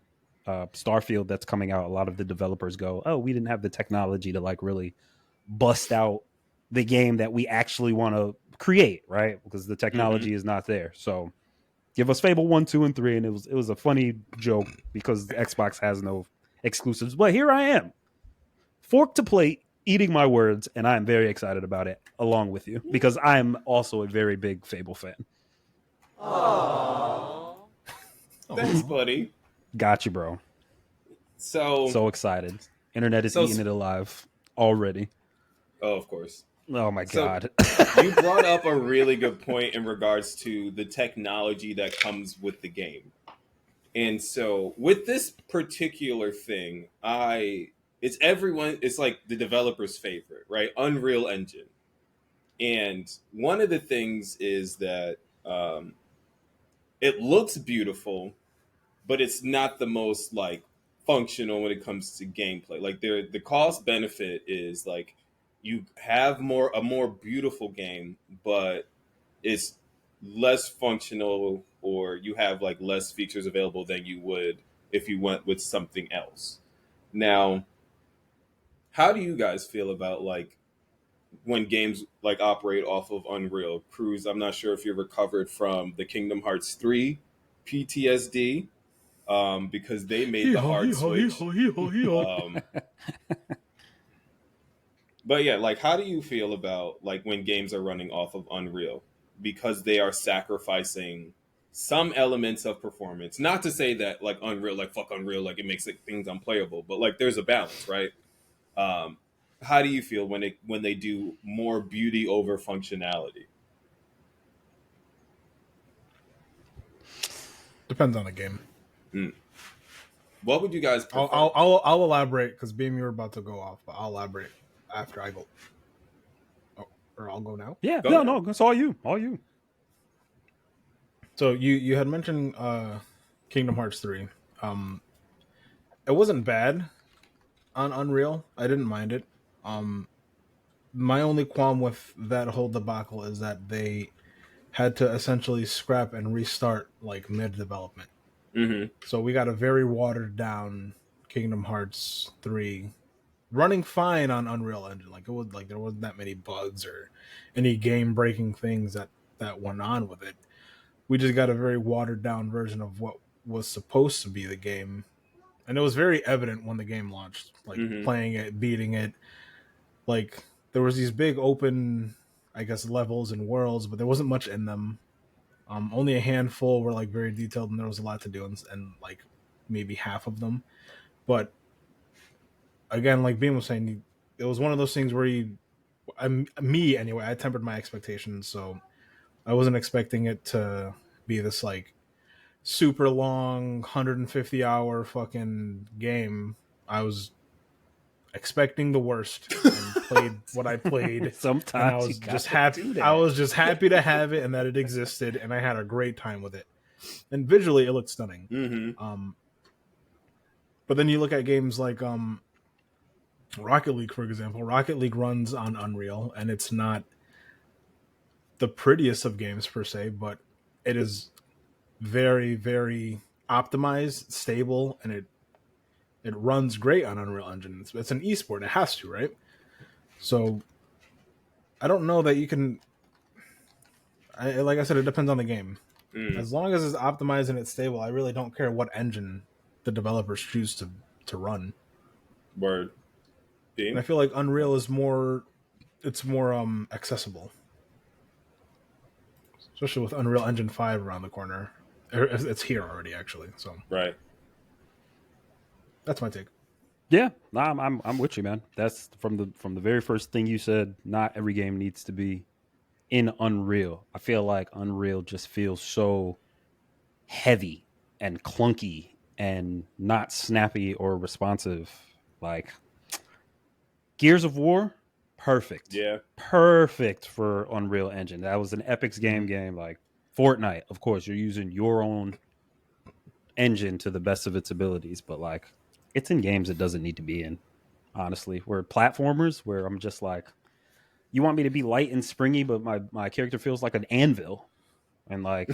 Starfield that's coming out, a lot of the developers go, oh, we didn't have the technology to like really bust out the game that we actually want to create, right? Because the technology is not there. So give us Fable 1, 2, and 3, and it was a funny joke because Xbox has no exclusives. But here I am, fork to plate, eating my words, and I'm very excited about it, along with you, because I'm also a very big Fable fan. Aww. Thanks, buddy. Got you, bro. So excited. Internet is eating it alive already. Oh, of course. Oh my God. You brought up a really good point in regards to the technology that comes with the game. And so with this particular thing, it's like the developer's favorite, right? Unreal Engine. And one of the things is that it looks beautiful, but it's not the most like functional when it comes to gameplay. Like the cost benefit is like you have a more beautiful game, but it's less functional, or you have like less features available than you would if you went with something else. Now, how do you guys feel about like when games like operate off of Unreal? Cruz, I'm not sure if you're recovered from the Kingdom Hearts 3 PTSD, because they made the hard switch. But yeah, like, how do you feel about like when games are running off of Unreal, because they are sacrificing some elements of performance? Not to say that like Unreal, like fuck Unreal, like it makes things unplayable, but like there's a balance, right? How do you feel when they do more beauty over functionality? Depends on the game. What would you guys prefer? I'll elaborate because Beam, you're about to go off, but I'll elaborate after I go. Oh, or I'll go now. Yeah, no, it's all you. So you had mentioned Kingdom Hearts 3. It wasn't bad on Unreal. I didn't mind it. My only qualm with that whole debacle is that they had to essentially scrap and restart like mid-development. So we got a very watered down Kingdom Hearts 3 running fine on Unreal Engine. Like there wasn't that many bugs or any game breaking things that went on with it. We just got a very watered down version of what was supposed to be the game. and it was very evident when the game launched. Like playing it, beating it, like there was these big open, I guess, levels and worlds, but there wasn't much in them. Only a handful were like very detailed, and there was a lot to do, and like maybe half of them. But again, like Beam was saying, it was one of those things where me anyway, I tempered my expectations, so I wasn't expecting it to be this like super long 150-hour fucking game. I was expecting the worst and played what I played. Sometimes and I was just happy. I was just happy to have it and that it existed, and I had a great time with it. And visually, it looked stunning. But then you look at games like Rocket League, for example. Rocket League runs on Unreal, and it's not the prettiest of games per se, but it is very, very optimized, stable, and it runs great on Unreal Engine. It's an esport; it has to, right? So I don't know that you can. Like I said, it depends on the game. As long as it's optimized and it's stable, I really don't care what engine the developers choose to run. Word. And I feel like Unreal is more accessible, especially with Unreal Engine 5 around the corner. It's here already, actually. So right. That's my take. Yeah, I'm with you, man. That's from the very first thing you said. Not every game needs to be in Unreal. I feel like Unreal just feels so heavy and clunky and not snappy or responsive. Like Gears of War, perfect. Yeah. Perfect for Unreal Engine. That was an Epic's game. Like Fortnite, of course, you're using your own engine to the best of its abilities, but like it's in games it doesn't need to be in, honestly. Where platformers, where I'm just like, you want me to be light and springy, but my character feels like an anvil. And like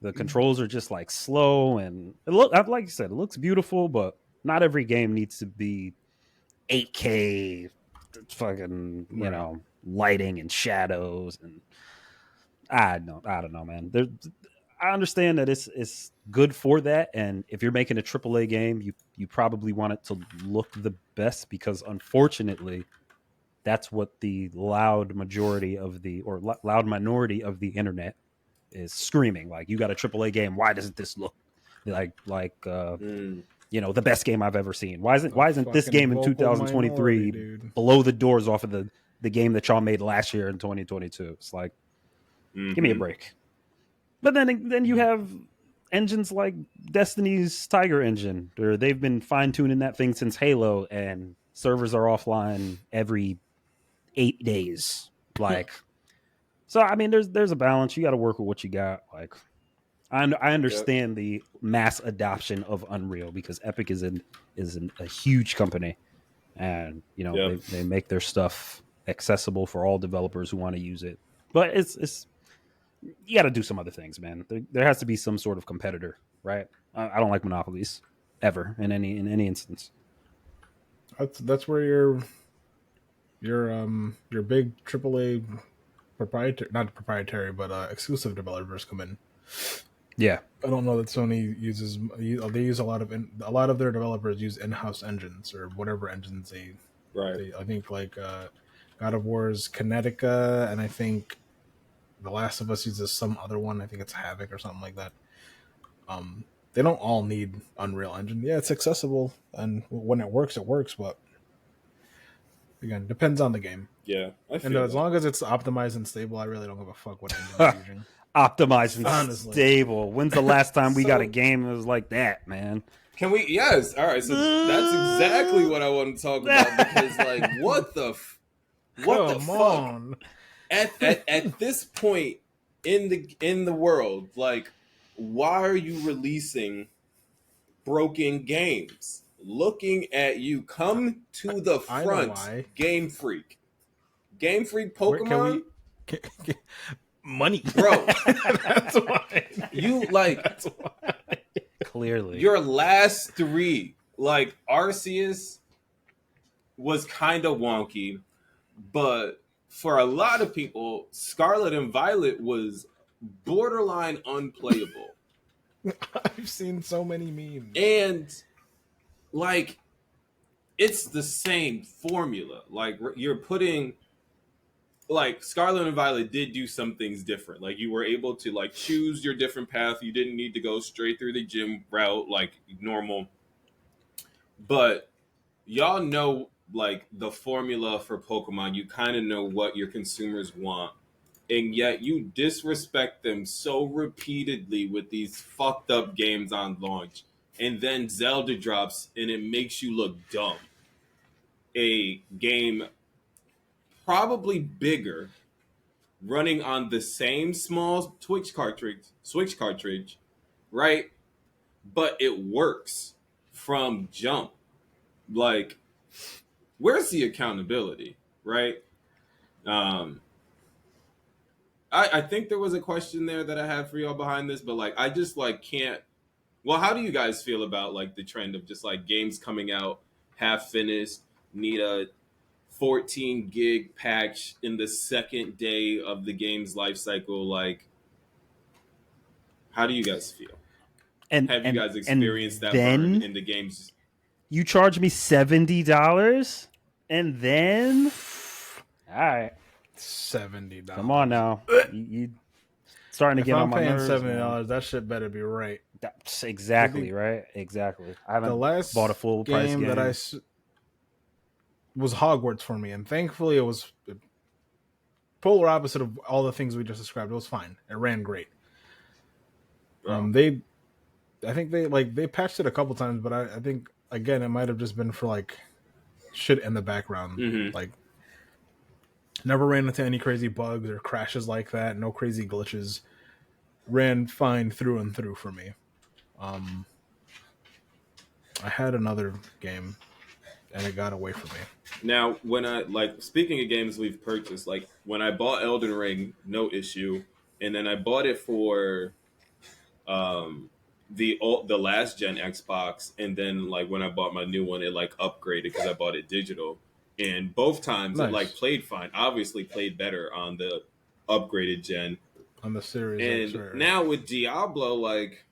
the controls are just like slow, and like you said, it looks beautiful, but not every game needs to be 8K fucking, you know, lighting and shadows. And I don't know, man. I understand that it's good for that, and if you're making a AAA game, you probably want it to look the best, because unfortunately, that's what the loud minority of the internet is screaming. Like, you got a AAA game, why doesn't this look like you know, the best game I've ever seen? Why isn't this game in 2023 below the doors off of the game that y'all made last year in 2022? It's like, give me a break. But then you have engines like Destiny's Tiger engine, where they've been fine tuning that thing since Halo, and servers are offline every 8 days. Like, so I mean, there's a balance. You got to work with what you got. Like, I understand the mass adoption of Unreal, because Epic is a huge company, and you know they make their stuff accessible for all developers who want to use it. But it's you got to do some other things, man. There has to be some sort of competitor, right? I don't like monopolies ever in any instance. That's where your big AAA not proprietary, but exclusive developers come in. Yeah, I don't know that Sony uses. They use a lot of their developers use in-house engines, or whatever engines they. Right. I think like God of War's Kinetica, and I think The Last of Us uses some other one. I think it's Havoc or something like that. They don't all need Unreal Engine. Yeah, it's accessible, and when it works, but again, depends on the game. Yeah, and as long as it's optimized and stable, I really don't give a fuck what engine you're using. Optimized and honestly stable. When's the last time we got a game that was like that, man? Can we? Yes. All right. So that's exactly what I want to talk about, because like, what the fuck? At this point in the world, like, why are you releasing broken games? Looking at you, come to the front, Game Freak Pokemon. Money, bro. That's why you like. That's why. Clearly, your last three, like Arceus, was kind of wonky, but for a lot of people, Scarlet and Violet was borderline unplayable. I've seen so many memes. And like it's the same formula. Like you're putting like Scarlet and Violet did do some things different. Like you were able to like choose your different path. You didn't need to go straight through the gym route like normal. But y'all know like the formula for Pokemon. You kind of know what your consumers want. And yet you disrespect them so repeatedly with these fucked up games on launch. And then Zelda drops and it makes you look dumb. A game probably bigger, running on the same small Switch cartridge, right? But it works from jump. Like, where's the accountability, right? I think there was a question there that I had for y'all behind this, but like I just like can't. Well, how do you guys feel about like the trend of just like games coming out half finished, need a 14 gig patch in the second day of the game's life cycle? Like, how do you guys feel? And Have you guys experienced that then burn in the games? you charge me $70, and then all right, $70. come on now, you starting to If get I'm on my paying nerves. $70, that shit better be right. That's exactly right. Exactly. I haven't The last bought a full price game that was Hogwarts for me, and thankfully it was the polar opposite of all the things we just described. It was fine. It ran great. I think they patched it a couple times, but I think again it might have just been for like shit in the background. Mm-hmm. Like never ran into any crazy bugs or crashes like that. No crazy glitches. Ran fine through and through for me. I had another game and it got away from me. Now, when I like speaking of games we've purchased, like when I bought Elden Ring, no issue, and then I bought it for the last gen Xbox, and then like when I bought my new one, it like upgraded because I bought it digital, and both times Nice. it like played fine. Obviously, played better on the upgraded gen. On the Series And X, right. now with Diablo, like,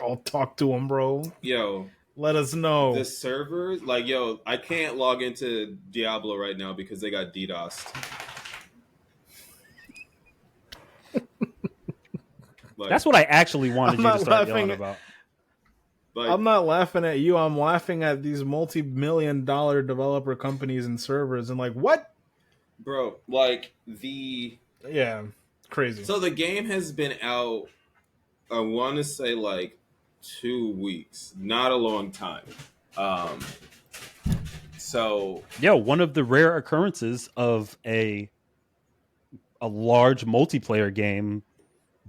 I'll talk to him, bro. yo, Let us know. the servers, like, yo, I can't log into Diablo right now because they got DDoSed. Like, That's what I actually wanted I'm you to not start laughing yelling at- about. like, I'm not laughing at you. I'm laughing at these multi-million-dollar developer companies and servers and like, what? bro, like Yeah, crazy. So the game has been out, I want to say like 2 weeks, not a long time. So One of the rare occurrences of a large multiplayer game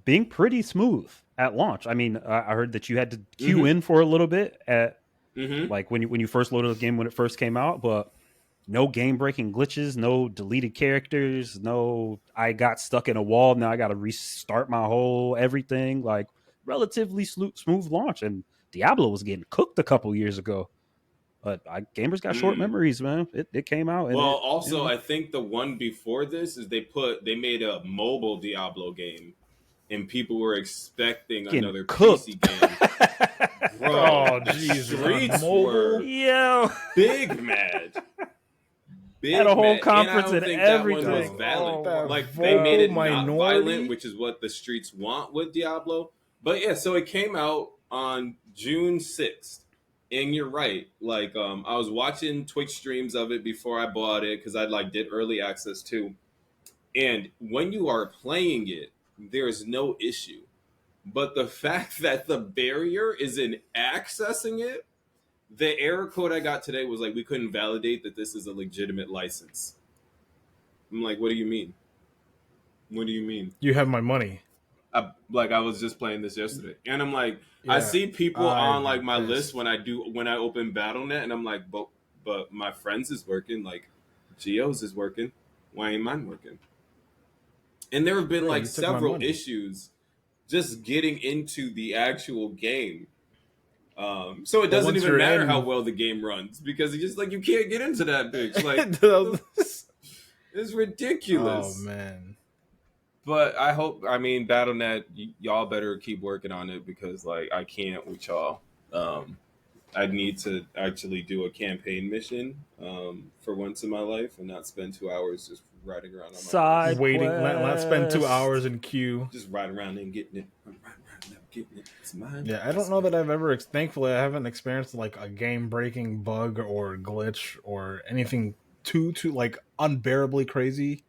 being pretty smooth at launch. I mean, I heard that you had to queue in for a little bit at like when you first loaded the game when it first came out, but no game breaking glitches, no deleted characters, no I got stuck in a wall, now I got to restart my whole everything. Like relatively smooth launch, and Diablo was getting cooked a couple years ago. But gamers got short memories, man. It came out. Well, also, I think the one before this is they made a mobile Diablo game, and people were expecting another cooked. PC game. Bro, Oh, the Jesus. streets Mobile? were Yo, big mad. Big had a whole mad. conference and I don't and think that one was everything. valid. Oh, like that they made it vocal not minority? violent, which is what the streets want with Diablo. But yeah, so it came out on June 6th. And you're right. Like I was watching Twitch streams of it before I bought it because I like did early access too. And when you are playing it, there's no issue. But the fact that the barrier is in accessing it, the error code I got today was like, we couldn't validate that this is a legitimate license. I'm like, what do you mean? What do you mean? You have my money. I was just playing this yesterday, and I'm like, I Yeah, see people I'd on like be my pissed. list when I open BattleNet, and I'm like, but my friends is working, like Geo's is working. Why ain't mine working? And there have been Bro, like you took my several money. issues just getting into the actual game. So it doesn't once even you're matter in- how well the game runs because it's just like you can't get into that bitch. Like it's ridiculous. Oh man. But I mean, BattleNet, y'all better keep working on it because like I can't with y'all. I need to actually do a campaign mission for once in my life and not spend 2 hours just riding around on my horse. Side Waiting, let's spend 2 quest. hours in queue. Just riding around and getting it. Riding around and getting it. It's mine. Yeah, I don't know that I've ever. Thankfully, I haven't experienced like a game-breaking bug or glitch or anything too like unbearably crazy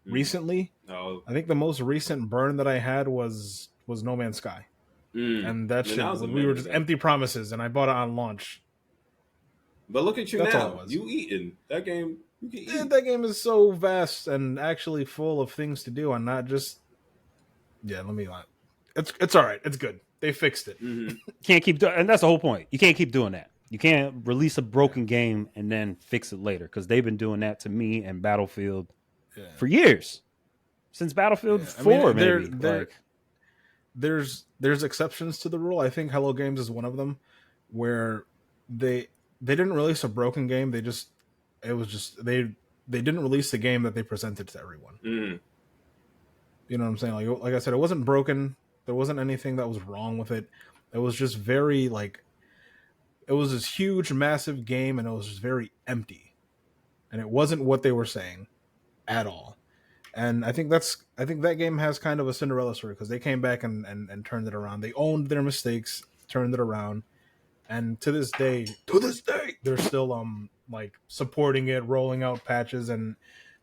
recently. No. I think the most recent burn that I had was No Man's Sky, and that shit we were just empty promises, and I bought it on launch. But look at you That's now. all it was. You eating that game? You can eat. That game is so vast and actually full of things to do, and not just. Yeah, let me not. It's all right. It's good. They fixed it. Mm-hmm. Can't keep doing, and that's the whole point. You can't keep doing that. You can't release a broken game and then fix it later because they've been doing that to me and Battlefield for years, since Battlefield 4. There's exceptions to the rule. I think Hello Games is one of them, where they didn't release a broken game. They didn't release the game that they presented to everyone. Mm. You know what I'm saying? Like I said, it wasn't broken. There wasn't anything that was wrong with it. It was just very it was this huge, massive game, and it was just very empty. And it wasn't what they were saying at all. And I think that game has kind of a Cinderella story because they came back and turned it around. They owned their mistakes, turned it around, and to this day, they're still supporting it, rolling out patches and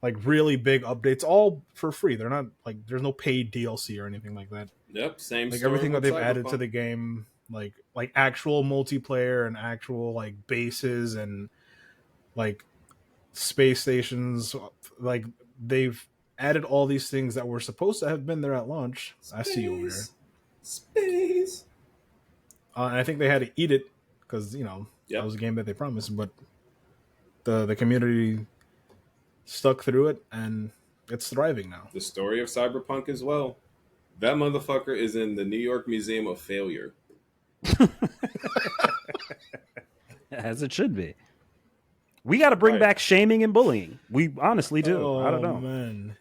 really big updates, all for free. They're not there's no paid DLC or anything like that. Yep, same. Everything that they've added to the game, like actual multiplayer and actual bases and space stations, they've added all these things that were supposed to have been there at launch. Space. I see you over here. Space. And I think they had to eat it because that was a game that they promised, but the community stuck through it and it's thriving now. The story of Cyberpunk as well. That motherfucker is in the New York Museum of Failure. As it should be. We got to bring back shaming and bullying. We honestly do. Oh, I don't know, man.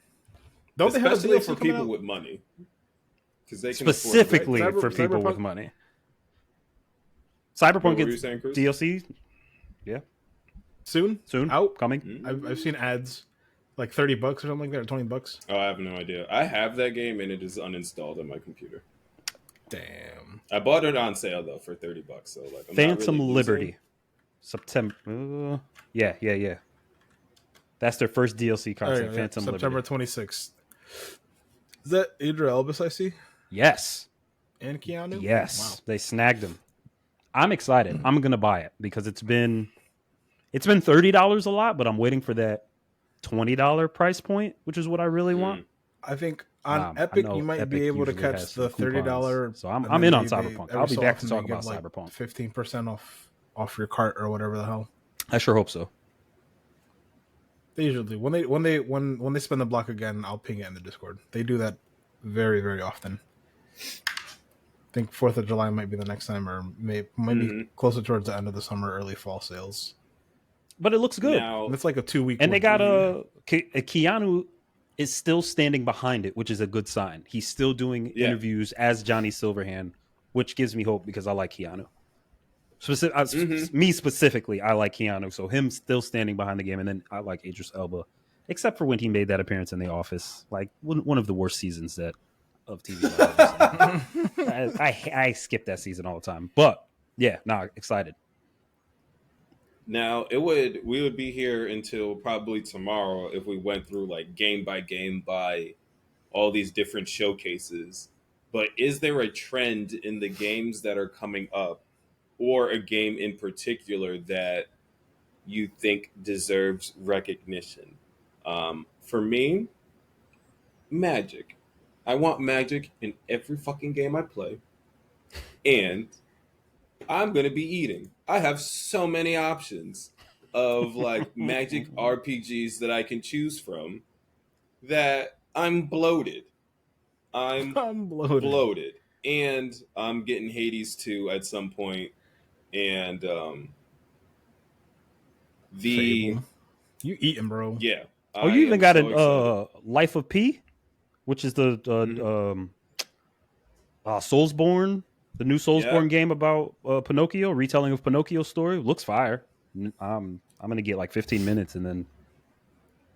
Don't they have a deal for people with money? Because they can specifically for people with money. Cyberpunk gets DLC. Yeah. Soon out coming. Mm-hmm. I've seen ads like $30 or something like that, or $20. Oh, I have no idea. I have that game and it is uninstalled on my computer. Damn. I bought it on sale though for $30. So I'm Phantom Liberty, September. Yeah. That's their first DLC content. Right, Phantom September Liberty. 26th. Is that Idris Elba I see? Yes. And Keanu? Yes. Wow. They snagged him. I'm excited. I'm gonna buy it because it's been $30 a lot, but I'm waiting for that $20 price point, which is what I really want. I think on Epic you might be able to catch the $30. So I'm in on Cyberpunk. I'll be back to talk about Cyberpunk. 15% off your cart or whatever the hell. I sure hope so. They usually do. When they spin the block again, I'll ping it in the Discord. They do that very, very often. I think 4th of July might be the next time, or might be closer towards the end of the summer, early fall sales. But it looks good. And it's like a 2-week. And they got Keanu is still standing behind it, which is a good sign. He's still doing interviews as Johnny Silverhand, which gives me hope because I like Keanu. Me specifically, I like Keanu. So him still standing behind the game, and then I like Idris Elba, except for when he made that appearance in The Office, like one of the worst seasons of TV. I skip that season all the time. But yeah, excited. Now we would be here until probably tomorrow if we went through game by all these different showcases. But is there a trend in the games that are coming up, or a game in particular that you think deserves recognition? For me, Magic. I want Magic in every fucking game I play. And I'm going to be eating. I have so many options of Magic RPGs that I can choose from that I'm bloated. I'm bloated. And I'm getting Hades 2 at some point. And You eating, bro. Yeah. Oh, you even got a Life of P, which is the Soulsborne The new Soulsborne game about Pinocchio, retelling of Pinocchio's story, looks fire. I'm gonna get like 15 minutes and then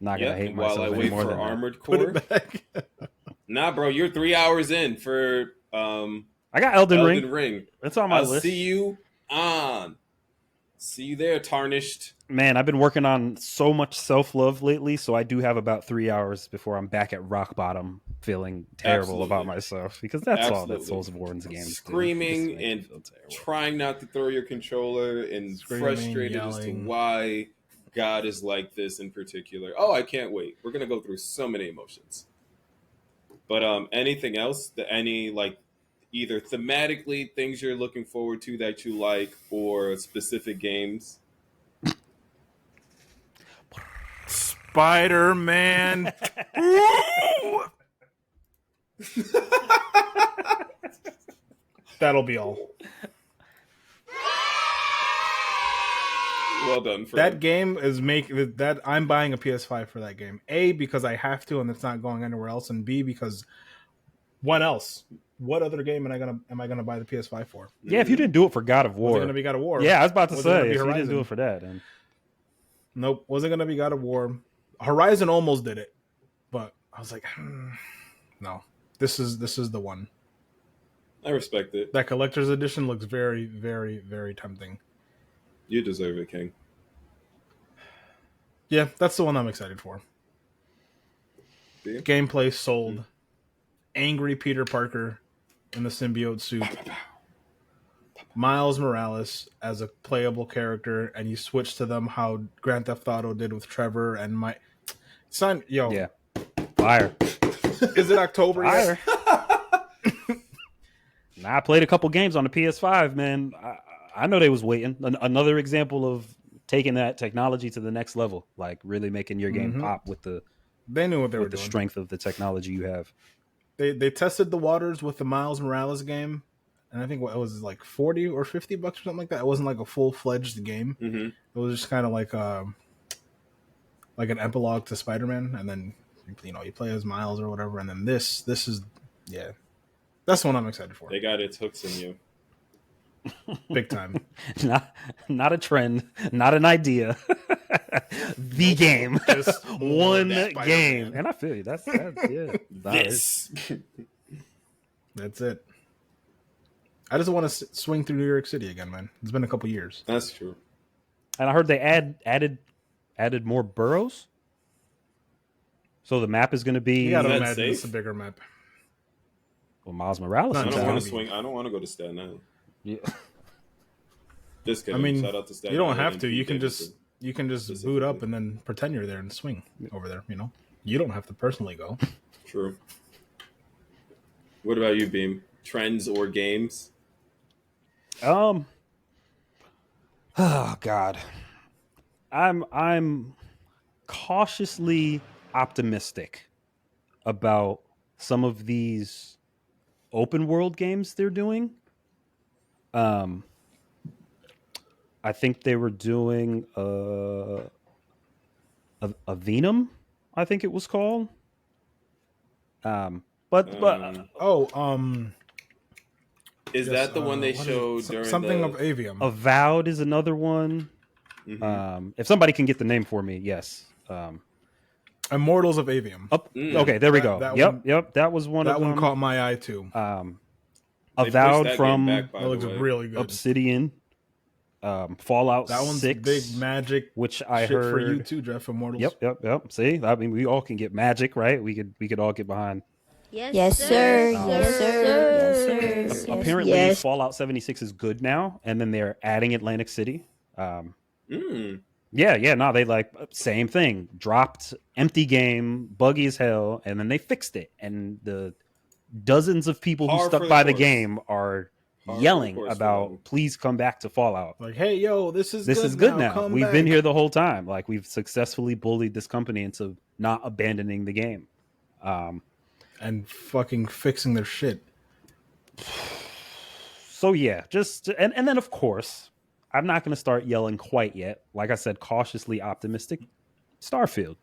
not gonna hate myself while I wait anymore for than Armored Put Core. it back. Nah, bro, you're 3 hours in for I got Elden Ring. That's on my list. See you there, Tarnished. Man, I've been working on so much self-love lately, so I do have about 3 hours before I'm back at rock bottom, feeling terrible about myself, because that's all that Soulsborne's games screaming and trying not to throw your controller and frustrated yelling. As to why God is like this in particular. Oh, I can't wait. We're gonna go through so many emotions. But anything else? Either thematically things you're looking forward to that you like, or specific games? Spider-Man. That'll be all. Well done, Fred. That game is that I'm buying a PS5 for that game. A, because I have to and it's not going anywhere else, and B, because what else? What other game am I gonna buy the PS5 for? Yeah, if you didn't do it for God of War. Was it gonna be God of War? Yeah, I was about to say, if you didn't do it for that. And... Nope, wasn't gonna be God of War. Horizon almost did it, but I was like, no. This is the one. I respect it. That collector's edition looks very, very, very tempting. You deserve it, King. Yeah, that's the one I'm excited for. Gameplay sold. Mm-hmm. Angry Peter Parker in the symbiote suit. Miles Morales as a playable character, and you switch to them how Grand Theft Auto did with Trevor and my son. Yo, yeah, fire. Is it October yet? Nah, I played a couple games on the PS5, man. I know they was waiting. Another example of taking that technology to the next level, like really making your game pop with the. They knew what they were doing. The strength of the technology you have. They tested the waters with the Miles Morales game, and I think it was like $40 or $50 or something like that. It wasn't like a full-fledged game. Mm-hmm. It was just kind of like an epilogue to Spider-Man, and then you play as Miles or whatever, and then this is that's the one I'm excited for. They got its hooks in you. Big time. Not a trend, not an idea. The game. Just one game. And I feel you. That's yeah. This. That's it. I just want to swing through New York City again, man. It's been a couple years. That's true. And I heard they added more boroughs. So the map is going to be. You gotta imagine it's a bigger map. Well, Miles Morales. I don't want to swing. I don't want to go to Staten Island. Yeah. Just kidding. I mean, shout out to Staten you don't Island have to. You can just boot up and then pretend you're there and swing over there. You don't have to personally go. True. What about you, Beam? Trends or games? Oh God, I'm cautiously optimistic about some of these open world games they're doing. I think they were doing a Venom, I think it was called. Is that the one they showed during something of Avium? Avowed is another one. Mm-hmm. If somebody can get the name for me, yes. Immortals of Avium. Okay, there we go. Yep. That was one of them. That one caught my eye too. Avowed from that looks really good. Obsidian. Fallout that one's 6, big magic, which I shit heard for you too, Jeff. Immortals. Yep. See, I mean, we all can get magic, right? We could all get behind. Yes, sir. Yes, sir. Yes, sir. Apparently, Fallout 76 is good now, and then they're adding Atlantic City. No, they same thing. Dropped empty game, buggy as hell, and then they fixed it. And the dozens of people who stuck by the game are yelling about, please come back to Fallout. Like, hey, yo, this is good now. We've been here the whole time. Like, we've successfully bullied this company into not abandoning the game. And fucking fixing their shit. So yeah, and then of course, I'm not going to start yelling quite yet. Like I said, cautiously optimistic. Starfield.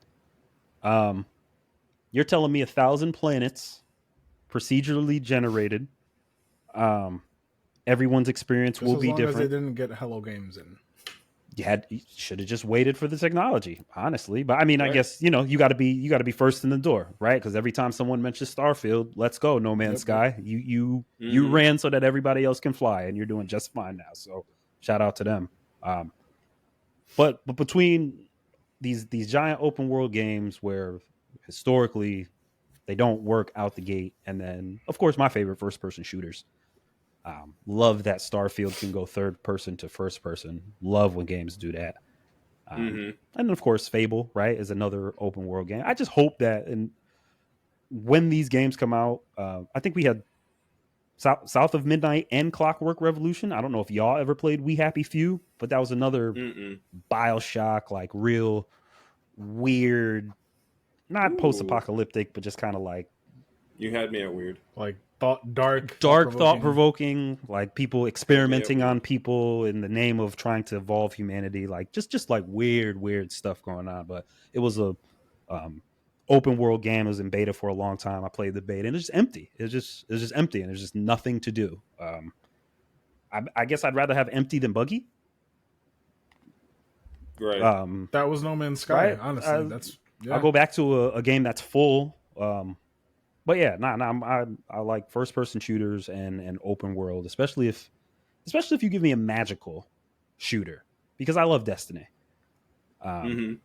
You're telling me 1,000 planets, procedurally generated, Everyone's experience Just will as be long as different. they didn't get Hello Games in. You should have just waited for the technology, honestly. But I mean, I Right. guess you got to be first in the door, right? Because every time someone mentions Starfield, let's go, No Man's Yep. Sky. You Mhm. ran so that everybody else can fly, and you're doing just fine now. So shout out to them. But between these giant open world games where historically they don't work out the gate, and then of course my favorite first person shooters. Love that Starfield can go third person to first person. Love when games do that. Mhm. And of course, Fable, right, is another open world game. I just hope that, and when these games come out, I think we had South of Midnight and Clockwork Revolution. I don't know if y'all ever played We Happy Few, but that was another Mm-mm. Bioshock, like real weird, not post Ooh. apocalyptic, but just kind of like You had me at weird. Like dark, thought thought provoking, like people experimenting weird. on people in the name of trying to evolve humanity, like just like weird stuff going on. But it was a open world game. It was in beta for a long time. I played the beta, and it's just empty. It's just empty, and there's just nothing to do. I guess I'd rather have empty than buggy. Right. That was No Man's Sky. Right? Honestly, that's I'll go back to a game that's full. But yeah, I like first person shooters and open world, especially if you give me a magical shooter, because I love Destiny. Mhm.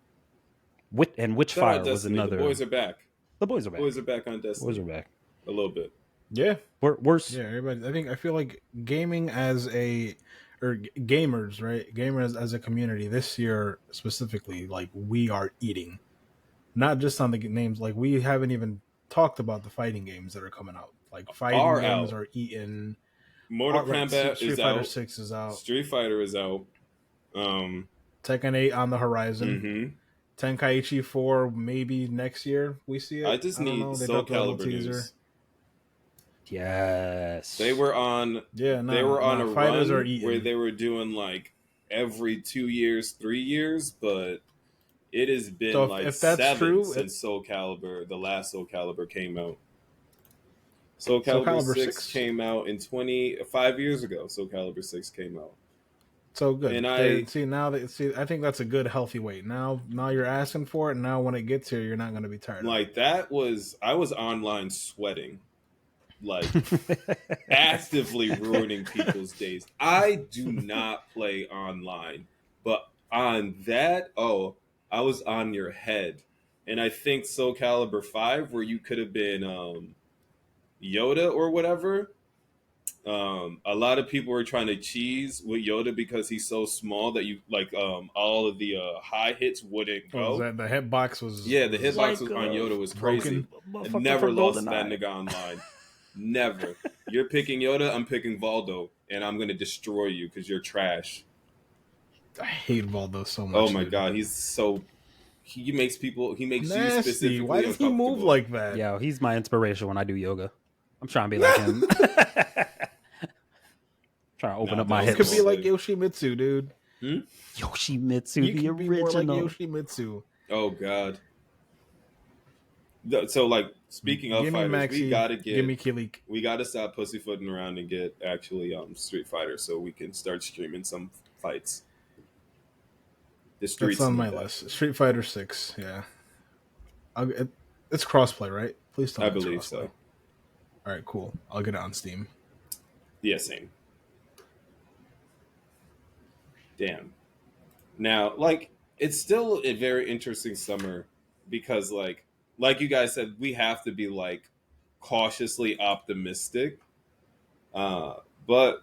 Shout out Witchfire was Destiny. another. The boys are back. The boys are back. Boys are back on Destiny. Boys are back. A little bit. yeah. Worse. Yeah, everybody. I feel like gaming gamers, right? Gamers as a community this year specifically, like we are eating, not just on the names. Like we haven't even talked about the fighting games that are coming out. Like fighting Are games out. are eating. Mortal Right, Kombat Street is Fighter out. 6 is out. Street Fighter is out. Tekken 8 on the horizon. Mhm. Tenkaichi 4 maybe next year we see it. I just don't need know. They Soul dropped a little Calibur teaser. news. Yes. They were on. Yeah, They were on a fighters run are eating. where they were doing like every 2 years, 3 years, but it has been So like if that's 7 true, since Soul Calibur, the last Soul Calibur came out. Soul Soul Calibur Calibur 6 6? came out in 5 years ago. Soul Calibur 6 came out. So good. And I think that's a good healthy wait. Now you're asking for it. And now when it gets here, you're not going to be tired. Like I was online sweating, like actively ruining people's days. I do not play online, but on that, I was on your head. And I think Soul Calibur 5, where you could have been Yoda or whatever. A lot of people were trying to cheese with Yoda because he's so small that you like all of the high hits wouldn't go. That the hitbox was? Yeah, the hitbox like, was on Yoda was crazy. broken. I never lost that nigga online. Never. You're picking Yoda, I'm picking Valdo, and I'm gonna destroy you because you're trash. I hate Valdo so much. Oh my dude. god, he's so. He makes people. He makes Nasty. you specifically. Why does he move like that? Yeah, he's my inspiration when I do yoga. I'm trying to be like him. Trying to open up my He hips. could be like Yoshimitsu, dude. Yoshimitsu, You the could be more like original. Yoshimitsu. Oh god. So like speaking of Gimme fighters, Maxi, we gotta get. Gimme Kilik. We gotta stop pussyfooting around and get actually Street Fighter so we can start streaming some fights. The streets. It's on need my that. list. Street Fighter 6. Yeah. It's crossplay, right? Please tell me I it's believe crossplay. so. All right, cool. I'll get it on Steam. Yeah, same. Damn. Now, like, it's still a very interesting summer because, like you guys said, we have to be like cautiously optimistic. But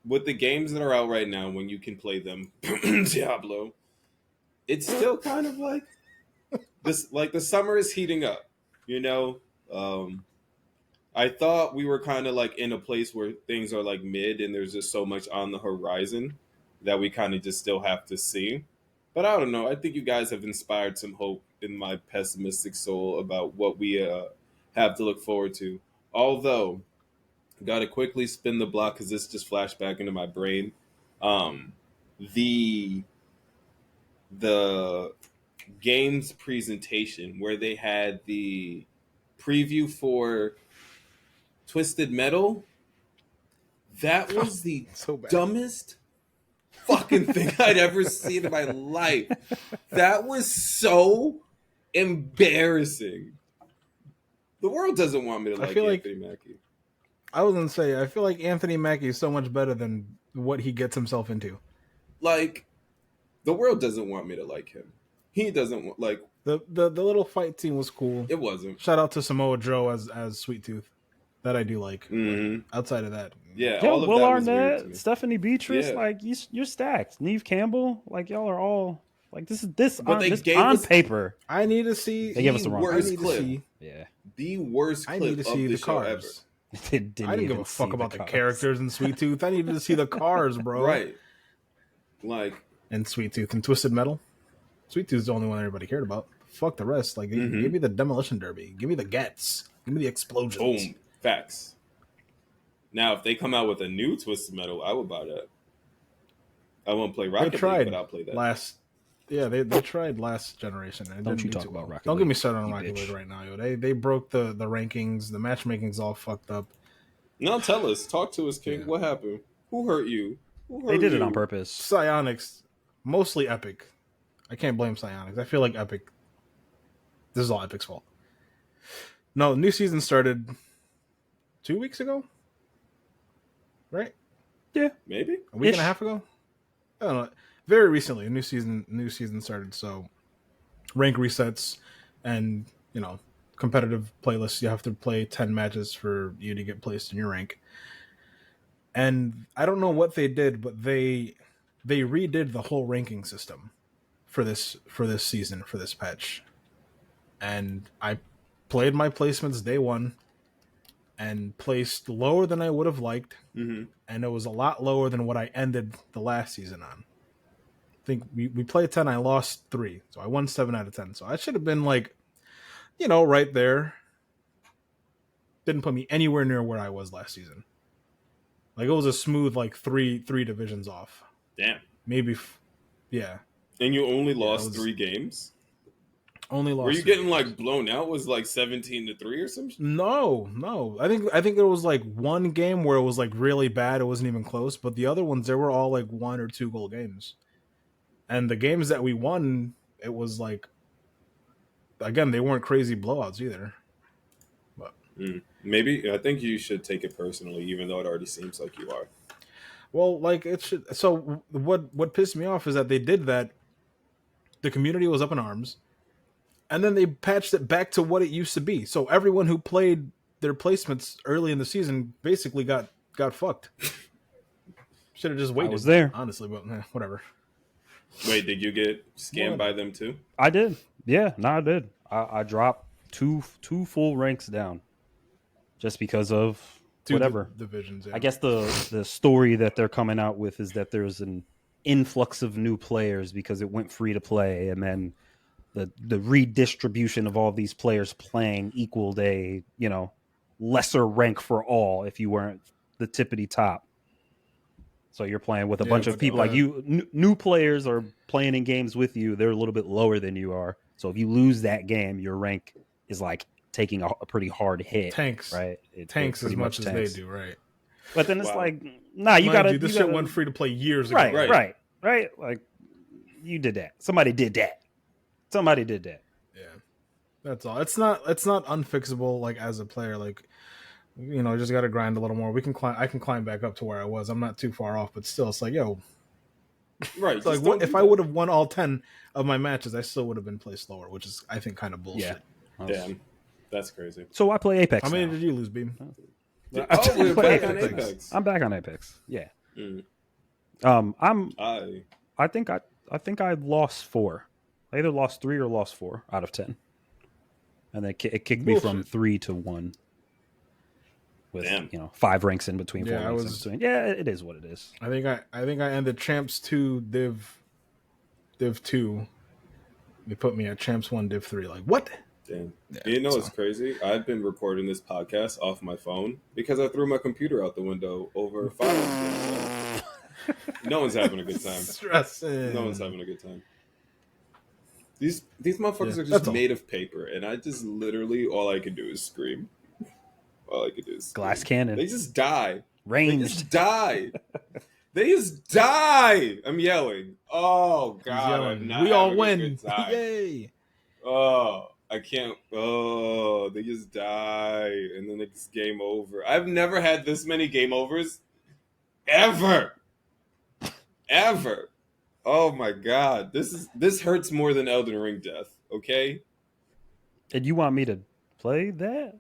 with the games that are out right now, when you can play them, Diablo, it's still kind of like this. Like the summer is heating up, you know. I thought we were kind of like in a place where things are like mid and there's just so much on the horizon that we kind of just still have to see. But I don't know. I think you guys have inspired some hope in my pessimistic soul about what we have to look forward to. Although, got to quickly spin the block because this just flashed back into my brain. The games presentation where they had the preview for Twisted Metal, That was the So bad. dumbest fucking thing I'd ever seen in my life. That was so embarrassing. The world doesn't want me to like feel like- Anthony Mackie. I was gonna say, I feel like Anthony Mackie is so much better than what he gets himself into. Like, the world doesn't want me to like him. He doesn't want, like, The little fight scene was cool. it wasn't. Shout out to Samoa Joe as Sweet Tooth. That I do like. Mm-hmm. Outside of that, Yeah, Yo, all of Will that was weird to Arnett, me. Stephanie Beatrice, Yeah. like you're stacked. Neve Campbell, like y'all are all like this is But they this gave on us- I I need to see. They gave us the wrong I worst need to clip. see. Yeah, The worst I clip need to of see the the show ever. I cars. didn't I didn't give even a fuck see about the cars. characters in Sweet Tooth. I needed to see the cars, bro. Right. Like, And Sweet Tooth and Twisted Metal. Sweet Tooth's the only one everybody cared about. Fuck the rest. Like, Mhm. give me the demolition derby. Give me the gets. Give me the explosions. boom. Facts. Now, if they come out with a new Twisted Metal, I would buy that. I won't play They Rocket League, tried but I'll play that. last. Yeah, they tried last generation. And it Don't didn't you do talk too about well. Rocket Don't get me League, started on you Rocket bitch. League right now, yo. They broke the rankings. The matchmaking's all fucked up. No, tell us. Talk to us, King. Yeah. What happened? Who hurt you? Who hurt They did it you? on purpose. Psionics, mostly Epic. I can't blame Psionics. I feel like Epic. This is all Epic's fault. No, the new season started 2 weeks ago, right? Yeah, Maybe? A week and Ish. a half ago. I don't know. Very recently, a new season started. So, rank resets, and competitive playlists. You have to play 10 matches for you to get placed in your rank. And I don't know what they did, but they redid the whole ranking system for this season, for this patch. And I played my placements day one and placed lower than I would have liked, Mm-hmm. and it was a lot lower than what I ended the last season on. I think we played 10, I lost 3, so I won 7 out of 10. So I should have been like, right there. Didn't put me anywhere near where I was last season. Like, it was a smooth like three divisions off. Damn. Maybe, yeah. And you only lost was- 3 games? Only lost. Were you 3 getting games. like blown out? Was like 17-3 or some shit? No. I think there was like one game where it was like really bad. It wasn't even close. But the other ones, they were all like 1 or 2 goal games. And the games that we won, it was like, again, they weren't crazy blowouts either. Maybe. I think you should take it personally, even though it already seems like you are. Well, like it should. So what pissed me off is that they did that. The community was up in arms, and then they patched it back to what it used to be. So everyone who played their placements early in the season basically got fucked. Should have just waited. I was there. Honestly, but whatever. Wait, did you get scammed by them too? I did. Yeah, no, I did. I dropped two full ranks down, just because of Two whatever. divisions. Yeah. I guess the story that they're coming out with is that there's an influx of new players because it went free to play, and then the redistribution of all these players playing equaled a lesser rank for all if you weren't the tippity top. So you're playing with a bunch of but, people like you. New players are playing in games with you. They're a little bit lower than you are. So if you lose that game, your rank is like taking a pretty hard hit. tanks, right? tanks as pretty much as tanks. they do, right? But then it's Wow. like, nah, you Mind gotta. you, this you shit gotta- went free to play years ago. Right. Like you did that. Somebody did that. Yeah, that's all. It's not unfixable. Like as a player, like just got to grind a little more. We can climb. I can climb back up to where I was. I'm not too far off, but still, it's like Right. it's like just what don't if do I that. would have won all 10 of my matches? I still would have been placed lower, which is I think kind of bullshit. Yeah. Damn. That's crazy. So I play Apex. How many now. did you lose, Beam? Oh, we're Play back on Apex. Apex. I'm back on Apex. Yeah. Mm. I think I lost 4. I either lost 3 or lost 4 out of 10, and then it kicked me from Bullshit. 3 to 1. With Damn. 5 ranks in between. 4 Yeah, I ranks was- in between. Yeah, it is what it is. I think I ended Champs 2 Div 2. They put me at Champs 1 Div 3. Like what? Damn. Yeah, You know so- what's crazy? I've been recording this podcast off my phone because I threw my computer out the window over 5 years. So no one's having a good time. Stressing. No one's having a good time. These motherfuckers Yeah, are that's just all. made of paper, and I just literally all I can do is scream. All I can do is scream. Glass cannon. They just die. They Ranged. just die. They just die. I'm yelling. Oh He's God, I'm yelling. not We all having a win! good time. Yay! Oh, I can't. Oh, they just die, and then it's game over. I've never had this many game overs, ever. Oh my God, this hurts more than Elden Ring death. Okay, And you want me to play that?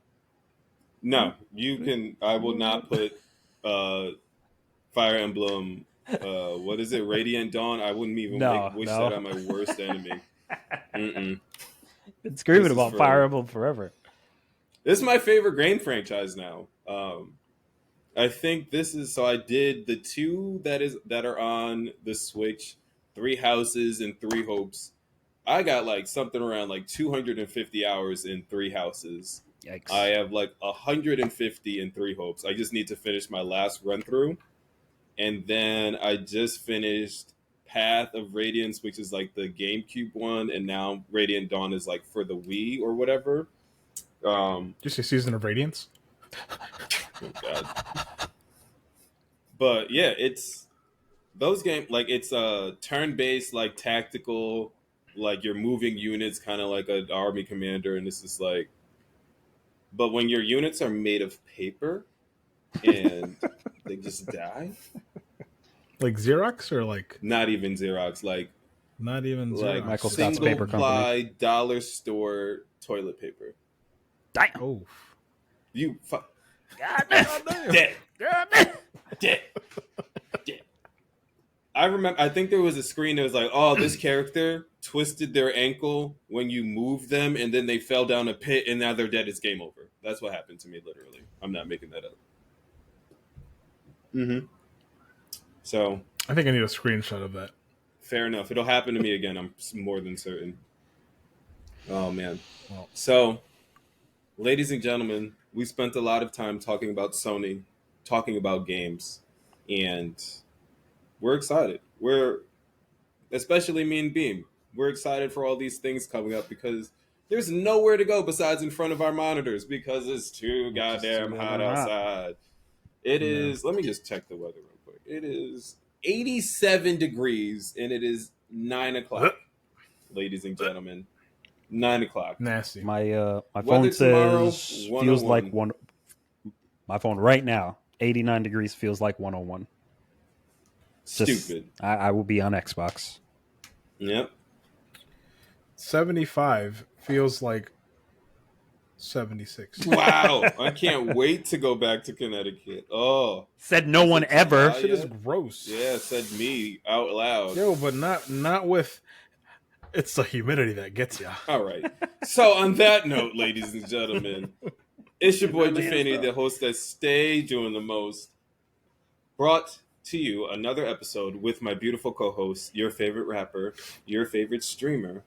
no, you can. I will not put Fire Emblem. What is it? Radiant Dawn. I wouldn't even wish that on my worst enemy. Mm-mm. Been screaming This is about for- Fire Emblem forever. This is my favorite game franchise now. I think this is so. I did the two that are on the Switch, Three Houses and Three Hopes. I got like something around like 250 hours in Three Houses. Yikes. I have like 150 in Three Hopes. I just need to finish my last run through, and then I just finished Path of Radiance, which is like the GameCube one, and now Radiant Dawn is like for the Wii or whatever. Did you say Season of Radiance? Oh God. But yeah, it's those games like it's a turn-based, like tactical, like you're moving units, kind of like an army commander, and this is like. But when your units are made of paper, and they just die, Like Xerox or like not even Xerox, like not even Xerox? like Michael Scott's single paper company. ply dollar store toilet paper. Damn. Oh, You fuck God damn. dead. God damn. Dead. I remember. I think there was a screen that was like, "Oh, this character twisted their ankle when you moved them, and then they fell down a pit, and now they're dead. It's game over." That's what happened to me, literally. I'm not making that up. Mm-hmm. So I think I need a screenshot of that. fair enough. It'll happen to me again. I'm more than certain. Oh man. Well. So, ladies and gentlemen, we spent a lot of time talking about Sony, talking about games, and we're excited. We're, especially me and Beam, we're excited for all these things coming up because there's nowhere to go besides in front of our monitors because it's too goddamn hot outside. It is, let me just check the weather real quick. It is 87 degrees and it is 9 o'clock, ladies and gentlemen. 9 o'clock. Nasty. My Weather phone tomorrow, says feels like 101. My phone right now, 89 degrees feels like 101. Just- Stupid. I will be on Xbox. Yep. 75 feels like 76. Wow. I can't wait to go back to Connecticut. Oh. Said no one ever. Shit is gross. Yeah, said me out loud. Yo, but not with. It's the humidity that gets you. All right. So on that note, ladies and gentlemen, it's your boy Defaney, the host that stay doing the most. Brought to you another episode with my beautiful co-host, your favorite rapper, your favorite streamer,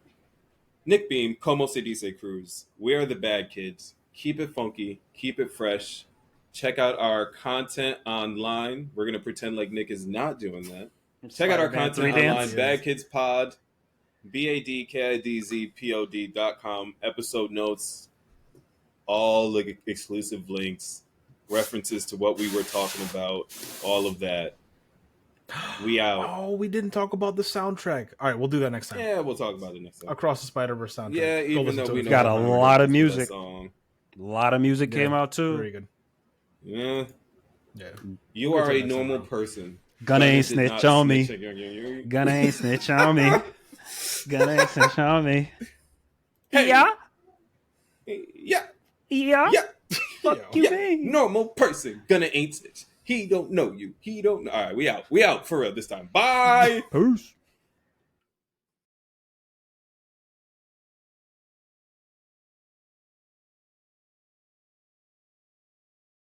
Nick Beam, Como se dice Cruz. We are the Bad Kids. Keep it funky, keep it fresh. Check out our content online. We're gonna pretend like Nick is not doing that. Check out our content online, BadKidzPod, BadKidzPod.com, episode notes, all the exclusive links, references to what we were talking about, all of that. We out. Oh, we didn't talk about the soundtrack. All right, we'll do that next time. Yeah, we'll talk about it next time. Across the Spider-Verse soundtrack. Yeah, Go even listen though to we it. know Got a Behind lot of that music. song. A lot of music Yeah, came out too. Very good. Yeah, Yeah. you We'll are do a it next normal time. person. Gonna ain't did not snitch on me. snitch on you. Gonna ain't snitch on me. Gonna ain't snitch on me. Hey. Yeah. Yeah, Yeah. yeah, Fuck you, yeah. mean? Normal person. Gonna ain't snitch. He don't know you. He don't know. All right, we out. We out for real this time. Bye. Peace.